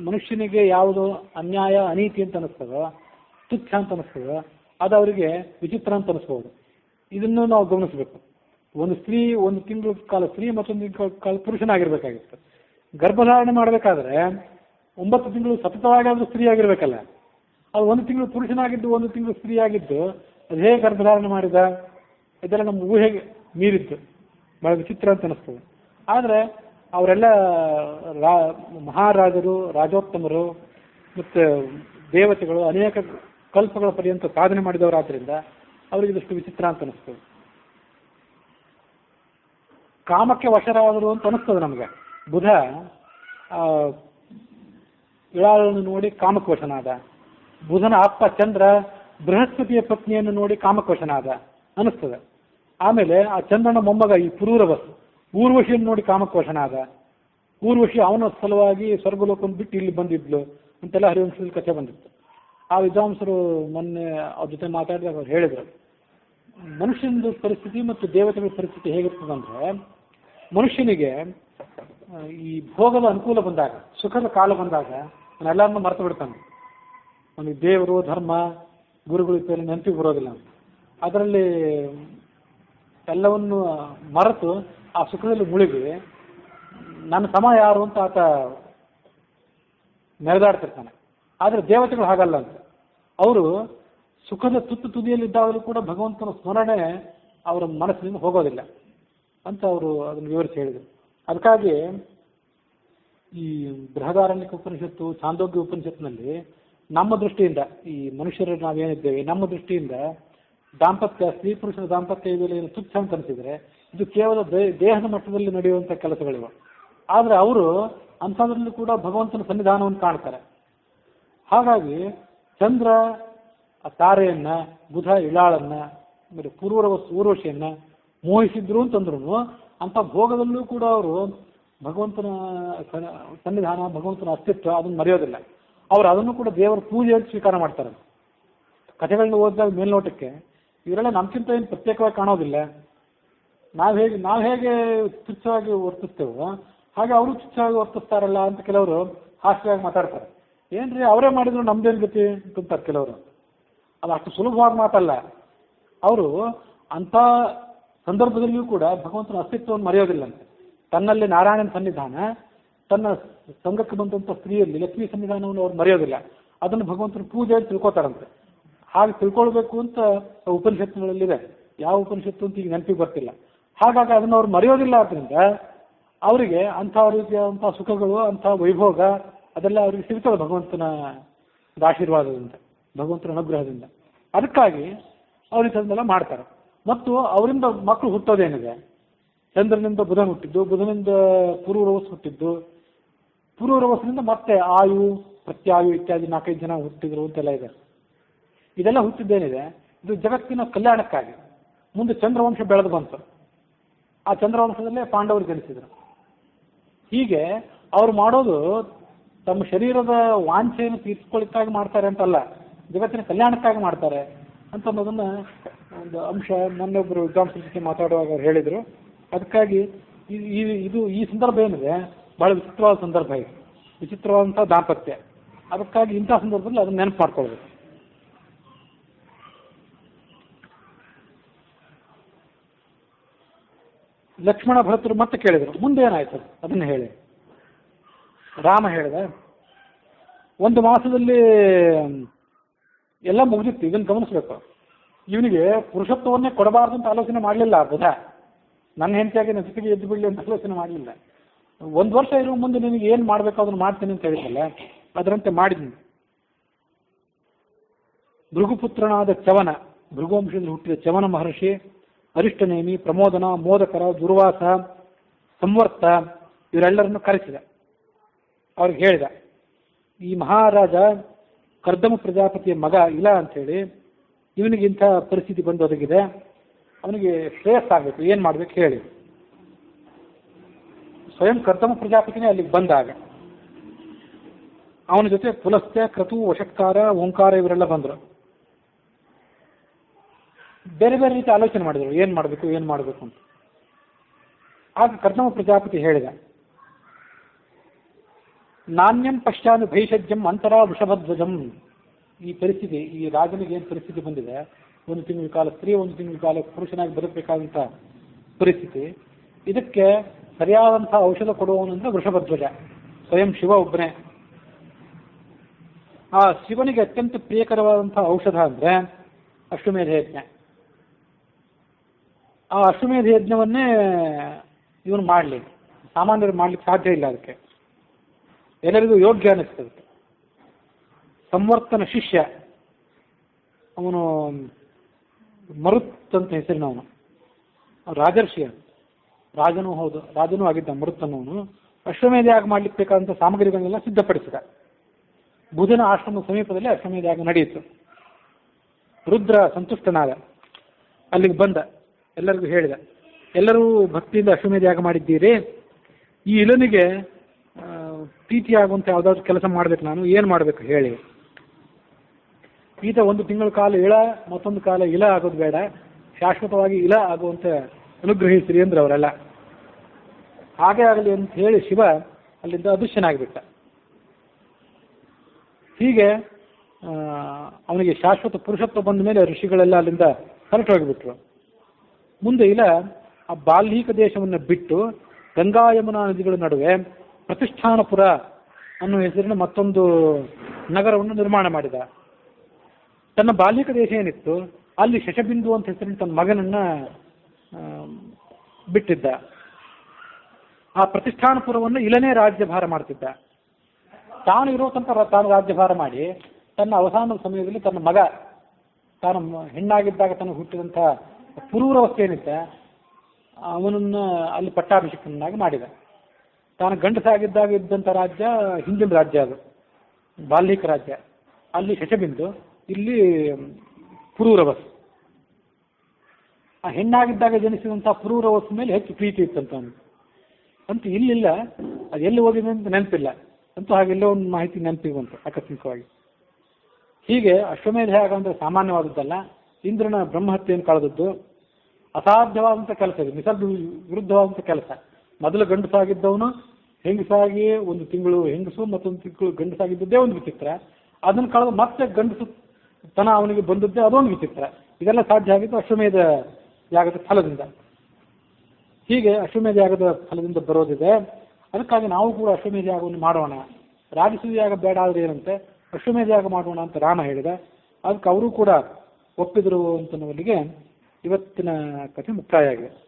ಮನುಷ್ಯನಿಗೆ ಯಾವುದು ಅನ್ಯಾಯ ಅನೀತಿ ಅಂತ ಅನಿಸ್ತದೋ, ತುಚ್ಛ ಅಂತ ಅನಿಸ್ತದೋ, ಅದು ಅವರಿಗೆ ವಿಚಿತ್ರ ಅಂತ ಅನಿಸ್ಬೋದು. ಇದನ್ನು ನಾವು ಗಮನಿಸಬೇಕು. ಒಂದು ಸ್ತ್ರೀ 1 ತಿಂಗಳ ಕಾಲ ಸ್ತ್ರೀ, ಮತ್ತೊಂದು ತಿಂಗಳ ಕಾಲ ಪುರುಷನಾಗಿರ್ಬೇಕಾಗಿತ್ತು. ಗರ್ಭಧಾರಣೆ ಮಾಡಬೇಕಾದ್ರೆ 9 ತಿಂಗಳು ಸತತವಾಗಿ ಆದರೂ ಸ್ತ್ರೀ ಆಗಿರ್ಬೇಕಲ್ಲ. ಅದು 1 ತಿಂಗಳು ಪುರುಷನಾಗಿದ್ದು 1 ತಿಂಗಳು ಸ್ತ್ರೀ ಆಗಿದ್ದು, ಅದು ಹೇಗೆ ಗರ್ಭಧಾರಣೆ ಮಾಡಿದ? ಇದೆಲ್ಲ ನಮ್ಮ ಊಹೆಗೆ ಮೀರಿದ್ದು, ಬಹಳ ವಿಚಿತ್ರ ಅಂತ ಅನಿಸ್ತದೆ. ಆದರೆ ಅವರೆಲ್ಲ ಮಹಾರಾಜರು, ರಾಜೋತ್ತಮರು ಮತ್ತು ದೇವತೆಗಳು ಅನೇಕ ಕಲ್ಪಗಳ ಪರ್ಯಂತ ಸಾಧನೆ ಮಾಡಿದವರಾದ್ರಿಂದ ಅವರಿಗೆ ಇದಷ್ಟು ವಿಚಿತ್ರ ಅಂತ ಅನಿಸ್ತದೆ. ಕಾಮಕ್ಕೆ ವಶರಾದರು ಅಂತ ಅನಿಸ್ತದೆ ನಮಗೆ. ಬುಧ ಇಳಾಳನ್ನು ನೋಡಿ ಕಾಮಕ್ಕೆ ವಶನಾದ. ಬುಧನ ಅಪ್ಪ ಚಂದ್ರ ಬೃಹಸ್ಪತಿಯ ಪತ್ನಿಯನ್ನು ನೋಡಿ ಕಾಮಕ್ಕೆ ವಶನಾದ ಅನಿಸ್ತದೆ. ಆಮೇಲೆ ಆ ಚಂದ್ರನ ಮೊಮ್ಮಗ ಈ ಪುರೂರವಸ್ ಊರ್ವಶಿಯನ್ನು ನೋಡಿ ಕಾಮಕ್ಕೆ ವಶನಾದ. ಊರ್ವಶಿ ಅವನ ಸಲುವಾಗಿ ಸ್ವರ್ಗಲೋಕವನ್ನು ಬಿಟ್ಟು ಇಲ್ಲಿ ಬಂದಿದ್ಲು ಅಂತೆಲ್ಲ ಹರಿವಂಶದಲ್ಲಿ ಕಥೆ ಬಂದಿತ್ತು. ಆ ವಿದ್ವಾಂಸರು ಮೊನ್ನೆ ಅವ್ರ ಜೊತೆ ಮಾತಾಡಿದಾಗ ಅವ್ರು ಹೇಳಿದರು, ಮನುಷ್ಯನ ಪರಿಸ್ಥಿತಿ ಮತ್ತು ದೇವತೆಗಳ ಪರಿಸ್ಥಿತಿ ಹೇಗಿರ್ತದಂದ್ರೆ, ಮನುಷ್ಯನಿಗೆ ಈ ಭೋಗದ ಅನುಕೂಲ ಬಂದಾಗ, ಸುಖದ ಕಾಲ ಬಂದಾಗ ಅವನ್ನೆಲ್ಲರನ್ನೂ ಮರೆತು ಬಿಡ್ತಾನೆ. ಅವನಿಗೆ ದೇವರು, ಧರ್ಮ, ಗುರುಗಳು ಇತ್ಯಾದಿ ನೆನಪಿಗೆ ಬರೋದಿಲ್ಲ. ಅದರಲ್ಲಿ ಎಲ್ಲವನ್ನು ಮರೆತು ಆ ಸುಖದಲ್ಲಿ ಮುಳುಗಿ ನನ್ನ ಸಮ ಯಾರು ಅಂತ ಆತ ಮೆರೆದಾಡ್ತಿರ್ತಾನೆ. ಆದರೆ ದೇವತೆಗಳು ಹಾಗಲ್ಲ ಅಂತ. ಅವರು ಸುಖದ ತುದಿಯಲ್ಲಿದ್ದಾಗಲೂ ಕೂಡ ಭಗವಂತನ ಸ್ಮರಣೆ ಅವರ ಮನಸ್ಸಿನಿಂದ ಹೋಗೋದಿಲ್ಲ ಅಂತ ಅವರು ಅದನ್ನು ವಿವರಿಸಿ ಹೇಳಿದರು. ಅದಕ್ಕಾಗಿ ಈ ಬೃಹದಾರಣ್ಯಕ ಉಪನಿಷತ್ತು, ಛಾಂದೋಗ್ಯ ಉಪನಿಷತ್ತಿನಲ್ಲಿ ನಮ್ಮ ದೃಷ್ಟಿಯಿಂದ, ಈ ಮನುಷ್ಯರು ನಾವೇನಿದ್ದೇವೆ ನಮ್ಮ ದೃಷ್ಟಿಯಿಂದ ದಾಂಪತ್ಯ, ಸ್ತ್ರೀ ಪುರುಷರ ದಾಂಪತ್ಯ ಇದರಲ್ಲಿ ತುಚ್ಛ ಅಂತ ಅನಿಸಿದರೆ ಇದು ಕೇವಲ ದೇಹದ ಮಟ್ಟದಲ್ಲಿ ನಡೆಯುವಂಥ ಕೆಲಸಗಳಿವೆ. ಆದರೆ ಅವರು ಅಂಥದ್ರಲ್ಲಿ ಕೂಡ ಭಗವಂತನ ಸನ್ನಿಧಾನವನ್ನು ಕಾಣ್ತಾರೆ. ಹಾಗಾಗಿ ಚಂದ್ರ ಆ ತಾರೆಯನ್ನ, ಬುಧ ಇಳಾಳನ್ನ, ಆಮೇಲೆ ಊರ್ವಶಿಯನ್ನ ಮೋಹಿಸಿದ್ರು ಅಂತಂದ್ರು ಅಂಥ ಭೋಗದಲ್ಲೂ ಕೂಡ ಅವರು ಭಗವಂತನ ಸನ್ನಿಧಾನ, ಭಗವಂತನ ಅಸ್ತಿತ್ವ ಅದನ್ನು ಮರೆಯೋದಿಲ್ಲ. ಅವರು ಅದನ್ನು ಕೂಡ ದೇವರ ಪೂಜೆಯಲ್ಲಿ ಸ್ವೀಕಾರ ಮಾಡ್ತಾರೆ. ಕಥೆಗಳನ್ನ ಓದಿದಾಗ ಮೇಲ್ನೋಟಕ್ಕೆ ಇವರೆಲ್ಲ ನಮ್ಗಿಂತ ಏನು ಪ್ರತ್ಯೇಕವಾಗಿ ಕಾಣೋದಿಲ್ಲ. ನಾವು ಹೇಗೆ ತುಚ್ಛವಾಗಿ ವರ್ತಿಸ್ತೇವೋ ಹಾಗೆ ಅವರು ತುಚ್ಛವಾಗಿ ವರ್ತಿಸ್ತಾರಲ್ಲ ಅಂತ ಕೆಲವರು ಹಾಸ್ಯವಾಗಿ ಮಾತಾಡ್ತಾರೆ. ಏನ್ರಿ ಅವರೇ ಮಾಡಿದ್ರು ನಮ್ದೇನು ಗತಿ ಅಂತಾರೆ ಕೆಲವರು. ಅದು ಅಷ್ಟು ಸುಲಭವಾಗಿ ಮಾತಲ್ಲ. ಅವರು ಅಂಥ ಸಂದರ್ಭದಲ್ಲಿಯೂ ಕೂಡ ಭಗವಂತನ ಅಸ್ತಿತ್ವವನ್ನು ಮರೆಯೋದಿಲ್ಲಂತೆ. ತನ್ನಲ್ಲಿ ನಾರಾಯಣನ ಸನ್ನಿಧಾನ, ತನ್ನ ಸಂಘಕ್ಕೆ ಬಂದಂಥ ಸ್ತ್ರೀಯಲ್ಲಿ ಲಕ್ಷ್ಮೀ ಸನ್ನಿಧಾನವನ್ನು ಅವ್ರು ಮರೆಯೋದಿಲ್ಲ. ಅದನ್ನು ಭಗವಂತನ ಪೂಜೆ ಅಂತ ತಿಳ್ಕೊತಾರಂತೆ. ಹಾಗೆ ತಿಳ್ಕೊಳ್ಬೇಕು ಅಂತ ಉಪನಿಷತ್ತುಗಳಲ್ಲಿದೆ. ಯಾವ ಉಪನಿಷತ್ತು ಅಂತ ಈಗ ನೆನಪಿಗೆ ಬರ್ತಿಲ್ಲ. ಹಾಗಾಗಿ ಅದನ್ನು ಅವ್ರು ಮರೆಯೋದಿಲ್ಲ. ಆದ್ದರಿಂದ ಅವರಿಗೆ ಅಂಥ ರೀತಿಯಾದಂಥ ಸುಖಗಳು, ಅಂಥ ವೈಭೋಗ ಅದೆಲ್ಲ ಅವರಿಗೆ ಸಿಗ್ತದೆ ಭಗವಂತನ ಆಶೀರ್ವಾದದಿಂದ, ಭಗವಂತನ ಅನುಗ್ರಹದಿಂದ. ಅದಕ್ಕಾಗಿ ಅವ್ರಿಗೆ ಅದನ್ನೆಲ್ಲ ಮಾಡ್ತಾರೆ. ಮತ್ತು ಅವರಿಂದ ಮಕ್ಕಳು ಹುಟ್ಟೋದೇನಿದೆ, ಚಂದ್ರನಿಂದ ಬುಧ ಹುಟ್ಟಿದ್ದು, ಬುಧನಿಂದ ಪೂರ್ವರವಸ್ ಹುಟ್ಟಿದ್ದು, ಪೂರ್ವರವಸ್ನಿಂದ ಮತ್ತೆ ಆಯು, ಪ್ರತ್ಯಾಯು ಇತ್ಯಾದಿ 4-5 ಜನ ಹುಟ್ಟಿದ್ರು ಅಂತೆಲ್ಲ ಇದೆ. ಇದೆಲ್ಲ ಹುಟ್ಟಿದ್ದೇನಿದೆ ಇದು ಜಗತ್ತಿನ ಕಲ್ಯಾಣಕ್ಕಾಗಿ. ಮುಂದೆ ಚಂದ್ರವಂಶ ಬೆಳೆದು ಬಂತು. ಆ ಚಂದ್ರವಂಶದಲ್ಲೇ ಪಾಂಡವರು ಜನಿಸಿದರು. ಹೀಗೆ ಅವ್ರು ಮಾಡೋದು ತಮ್ಮ ಶರೀರದ ವಾಂಛೆಯನ್ನು ತೀರಿಸ್ಕೊಳ್ಳಿಕ್ಕಾಗಿ ಮಾಡ್ತಾರೆ ಅಂತಲ್ಲ, ಜಗತ್ತಿನ ಕಲ್ಯಾಣಕ್ಕಾಗಿ ಮಾಡ್ತಾರೆ ಅಂತ ಅನ್ನೋದನ್ನ ಒಂದು ಅಂಶ ಮೊನ್ನೆೊಬ್ಬರು ವಿದ್ವಾಂಸರ ಜೊತೆ ಮಾತಾಡುವಾಗ ಅವ್ರು ಹೇಳಿದರು. ಅದಕ್ಕಾಗಿ ಈ ಸಂದರ್ಭ ಏನಿದೆ ಬಹಳ ವಿಚಿತ್ರವಾದ ಸಂದರ್ಭ ಇದೆ, ವಿಚಿತ್ರವಾದಂಥ ದಾಂಪತ್ಯ. ಅದಕ್ಕಾಗಿ ಇಂಥ ಸಂದರ್ಭದಲ್ಲಿ ಅದನ್ನ ನೆನಪು ಮಾಡ್ಕೊಳ್ಬೇಕು. ಲಕ್ಷ್ಮಣ ಭರತರು ಮತ್ತೆ ಕೇಳಿದರು, ಮುಂದೆ ಏನಾಯ್ತು ಅದನ್ನು ಹೇಳಿ. ರಾಮ ಹೇಳಿದ, 1 ಮಾಸದಲ್ಲಿ ಎಲ್ಲ ಮುಗಿದಿತ್ತು. ಇದನ್ನು ಗಮನಿಸ್ಬೇಕು. ಇವನಿಗೆ ಪುರುಷತ್ವವನ್ನೇ ಕೊಡಬಾರ್ದು ಅಂತ ಆಲೋಚನೆ ಮಾಡಲಿಲ್ಲ ಬುಧ. ನನ್ನ ಹೆಂಡತಿಯಾಗಿ ನಸಿಕೆಗೆ ಎದ್ದು ಬಿಡಲಿ ಅಂತ ಆಲೋಚನೆ ಮಾಡಲಿಲ್ಲ. 1 ವರ್ಷ ಇರುವ ಮುಂದೆ ನಿನಗೆ ಏನು ಮಾಡಬೇಕು ಅದನ್ನು ಮಾಡ್ತೀನಿ ಅಂತ ಹೇಳಿದ್ದಲ್ಲ, ಅದರಂತೆ ಮಾಡಿದ್ನಿ. ಭೃಗುಪುತ್ರನಾದ ಚವನ, ಭೃಗುವಂಶದಲ್ಲಿ ಹುಟ್ಟಿದ ಚವನ ಮಹರ್ಷಿ, ಅರಿಷ್ಟನೇಮಿ, ಪ್ರಮೋದನ, ಮೋದಕರ, ದುರ್ವಾಸ, ಸಂವರ್ತ ಇವರೆಲ್ಲರನ್ನು ಕರೆಸಿದ. ಅವ್ರಿಗೆ ಹೇಳಿದ, ಈ ಮಹಾರಾಜ ಕರ್ದಮ ಪ್ರಜಾಪತಿಯ ಮಗ ಇಲ್ಲ ಅಂಥೇಳಿ ಇವನಿಗೆ ಇಂಥ ಪರಿಸ್ಥಿತಿ ಬಂದು ಒದಗಿದೆ, ಅವನಿಗೆ ಶ್ರೇಯಸ್ಸಾಗಬೇಕು, ಏನು ಮಾಡಬೇಕು ಹೇಳಿ. ಸ್ವಯಂ ಕರ್ದಮ ಪ್ರಜಾಪತಿನೇ ಅಲ್ಲಿಗೆ ಬಂದಾಗ ಅವನ ಜೊತೆ ಪುಲಸ್ತ್ಯ, ಕ್ರತು, ವಶಕ್ಕಾರ, ಓಂಕಾರ ಇವರೆಲ್ಲ ಬಂದರು. ಬೇರೆ ಬೇರೆ ರೀತಿ ಆಲೋಚನೆ ಮಾಡಿದರು, ಏನು ಮಾಡಬೇಕು ಅಂತ. ಆಗ ಕರ್ದಮ ಪ್ರಜಾಪತಿ ಹೇಳಿದ, ನಾಣ್ಯಂ ಪಶ್ಚಾನು ಭೈಷಜ್ಯಂ ಅಂತರ ವೃಷಭಧ್ವಜಂ. ಈ ಪರಿಸ್ಥಿತಿ, ಈ ರಾಜನಿಗೆ ಏನು ಪರಿಸ್ಥಿತಿ ಬಂದಿದೆ, 1 ತಿಂಗಳ ಕಾಲ ಸ್ತ್ರೀ, 1 ತಿಂಗಳ ಕಾಲ ಪುರುಷನಾಗಿ ಬದುಕಬೇಕಾದಂಥ ಪರಿಸ್ಥಿತಿ, ಇದಕ್ಕೆ ಸರಿಯಾದಂಥ ಔಷಧ ಕೊಡುವವನಂದ್ರೆ ವೃಷಭಧ್ವಜ, ಸ್ವಯಂ ಶಿವ ಒಬ್ಬನೇ. ಆ ಶಿವನಿಗೆ ಅತ್ಯಂತ ಪ್ರಿಯಕರವಾದಂಥ ಔಷಧ ಅಂದರೆ ಅಶ್ವಮೇಧ ಯಜ್ಞ. ಆ ಅಶ್ವಮೇಧ ಯಜ್ಞವನ್ನೇ ಇವನು ಮಾಡಲಿ, ಸಾಮಾನ್ಯರು ಮಾಡ್ಲಿಕ್ಕೆ ಸಾಧ್ಯ ಇಲ್ಲ. ಅದಕ್ಕೆ ಎಲ್ಲರಿಗೂ ಯೋಗ್ಯ ಅನ್ನಿಸ್ತದೆ. ಸಂವರ್ತನ ಶಿಷ್ಯ ಅವನು, ಮರುತ್ ಅಂತ ಹೆಸರಿನವನು, ರಾಜರ್ಷಿ, ರಾಜನೂ ಹೌದು, ರಾಜನೂ ಆಗಿದ್ದ ಮರುತ್ತನ್ನವನು. ಅಶ್ವಮೇಧ ಯಾಗ ಮಾಡ್ಲಿಕ್ಕೆ ಬೇಕಾದಂಥ ಸಾಮಗ್ರಿಗಳನ್ನೆಲ್ಲ ಸಿದ್ಧಪಡಿಸಿದ. ಬುಧನ ಆಶ್ರಮ ಸಮೀಪದಲ್ಲಿ ಅಶ್ವಮೇಧ ಯಾಗ ನಡೆಯಿತು. ರುದ್ರ ಸಂತುಷ್ಟನಾದ, ಅಲ್ಲಿಗೆ ಬಂದ, ಎಲ್ಲರಿಗೂ ಹೇಳಿದ, ಎಲ್ಲರೂ ಭಕ್ತಿಯಿಂದ ಅಶ್ವಮೇಧ ಯಾಗ ಮಾಡಿದ್ದೀರಿ, ಈ ಇಲನಿಗೆ ಪ್ರೀತಿಯಾಗುವಂಥ ಯಾವುದಾದ್ರು ಕೆಲಸ ಮಾಡಬೇಕು, ನಾನು ಏನು ಮಾಡಬೇಕು ಹೇಳಿ. ಈತ 1 ತಿಂಗಳ ಕಾಲ ಇಳ, ಮತ್ತೊಂದು ಕಾಲ ಇಲ ಆಗೋದು ಬೇಡ, ಶಾಶ್ವತವಾಗಿ ಇಲ ಆಗುವಂತ ಅನುಗ್ರಹಿಸಿರಿ ಅಂದ್ರೆ ಅವರೆಲ್ಲ. ಹಾಗೆ ಆಗಲಿ ಅಂತ ಹೇಳಿ ಶಿವ ಅಲ್ಲಿಂದ ಅದೃಶ್ಯನಾಗಿಬಿಟ್ಟ. ಹೀಗೆ ಅವನಿಗೆ ಶಾಶ್ವತ ಪುರುಷತ್ವ ಬಂದ ಮೇಲೆ ಋಷಿಗಳೆಲ್ಲ ಅಲ್ಲಿಂದ ಹೊರಟು ಹೋಗಿಬಿಟ್ರು. ಮುಂದೆ ಇಲ್ಲ ಆ ಬಾಲ್ಮೀಕ ದೇಶವನ್ನು ಬಿಟ್ಟು ಗಂಗಾ ಯಮುನಾ ನದಿಗಳ ನಡುವೆ ಪ್ರತಿಷ್ಠಾನಪುರ ಅನ್ನುವ ಹೆಸರಿನ ಮತ್ತೊಂದು ನಗರವನ್ನು ನಿರ್ಮಾಣ ಮಾಡಿದ. ತನ್ನ ಬಾಲ್ಮೀಕ ದೇಶ ಏನಿತ್ತು ಅಲ್ಲಿ ಶಶಬಿಂದು ಅಂತ ಹೆಸರಿನ ತನ್ನ ಮಗನನ್ನ ಬಿಟ್ಟಿದ್ದ. ಆ ಪ್ರತಿಷ್ಠಾನಪುರವನ್ನು ಇಲ್ಲನೇ ರಾಜ್ಯಭಾರ ಮಾಡ್ತಿದ್ದ. ತಾನು ಇರೋ ತನಕ ತಾನು ರಾಜ್ಯಭಾರ ಮಾಡಿ ತನ್ನ ಅವಸಾನದ ಸಮಯದಲ್ಲಿ ತನ್ನ ಮಗ, ತಾನು ಹೆಣ್ಣಾಗಿದ್ದಾಗ ತನಗೆ ಹುಟ್ಟಿದಂಥ ಪುರೂರವಸ್ಥೆ ಏನಿದ್ದ ಅವನನ್ನು ಅಲ್ಲಿ ಪಟ್ಟಾಭಿಷಿಕ್ತನಾಗಿ ಮಾಡಿದ. ತಾನು ಗಂಡಸಾಗಿದ್ದಾಗ ಇದ್ದಂಥ ರಾಜ್ಯ ಹಿಂದಿನ ರಾಜ್ಯ, ಅದು ಬಾಲ್ಮೀಕ ರಾಜ್ಯ. ಅಲ್ಲಿ ಶಶಬಿಂದು, ಇಲ್ಲಿ ಪುರೂರವಸ್. ಆ ಹೆಣ್ಣಾಗಿದ್ದಾಗ ಜನಿಸಿದಂಥ ಪುರೂರವಸ್ ಮೇಲೆ ಹೆಚ್ಚು ಪ್ರೀತಿ ಇತ್ತಂತ ಅವನಿಗೆ. ಅಂತೂ ಇಲ್ಲಿಲ್ಲ, ಅದು ಎಲ್ಲಿ ಹೋಗಿದೆ ಅಂತ ನೆನಪಿಲ್ಲ, ಅಂತೂ ಹಾಗೆಲ್ಲೋ ಒಂದು ಮಾಹಿತಿ ನೆನಪಿಗೆ ಬಂತು ಆಕಸ್ಮಿಕವಾಗಿ. ಹೀಗೆ ಅಶ್ವಮೇಧ ಯಾಗ ಅಂದರೆ ಸಾಮಾನ್ಯವಾದದ್ದಲ್ಲ. ಇಂದ್ರನ ಬ್ರಹ್ಮಹತ್ಯೆಯನ್ನು ಕಳೆದದ್ದು ಅಸಾಧ್ಯವಾದಂಥ ಕೆಲಸ, ಇದು ನಿಸರ್ಗ ವಿರುದ್ಧವಾದಂಥ ಕೆಲಸ. ಮೊದಲು ಗಂಡಸಾಗಿದ್ದವನು ಹೆಂಗಸಾಗಿ 1 ತಿಂಗಳು ಹೆಂಗಸು, ಮತ್ತೊಂದು ತಿಂಗಳು ಗಂಡಸಾಗಿದ್ದದ್ದೇ ಒಂದು ವಿಚಿತ್ರ. ಅದನ್ನು ಕಳೆದು ಮತ್ತೆ ತನ ಅವನಿಗೆ ಬಂದದ್ದೇ ಅದೊಂದು ವಿಚಿತ್ರ. ಇದೆಲ್ಲ ಸಾಧ್ಯ ಆಗಿದ್ದು ಅಶ್ವಮೇಧ ಯಾಗದ ಫಲದಿಂದ. ಹೀಗೆ ಅಶ್ವಮೇಧ ಯಾಗದ ಫಲದಿಂದ ಬರೋದಿದೆ. ಅದಕ್ಕಾಗಿ ನಾವು ಕೂಡ ಅಶ್ವಮೇಧ ಯಾಗವನ್ನು ಮಾಡೋಣ. ರಾಜಸೂಯ ಯಾಗ ಬೇಡ ಆದರೆ ಏನಂತೆ, ಅಶ್ವಮೇಧ ಯಾಗ ಮಾಡೋಣ ಅಂತ ರಾಮ ಹೇಳಿದ. ಅದಕ್ಕೆ ಅವರು ಕೂಡ ಒಪ್ಪಿದರು ಅಂತನ್ನುವಲ್ಲಿಗೆ ಇವತ್ತಿನ ಕಥೆ ಮುಕ್ತಾಯ ಆಗಿದೆ.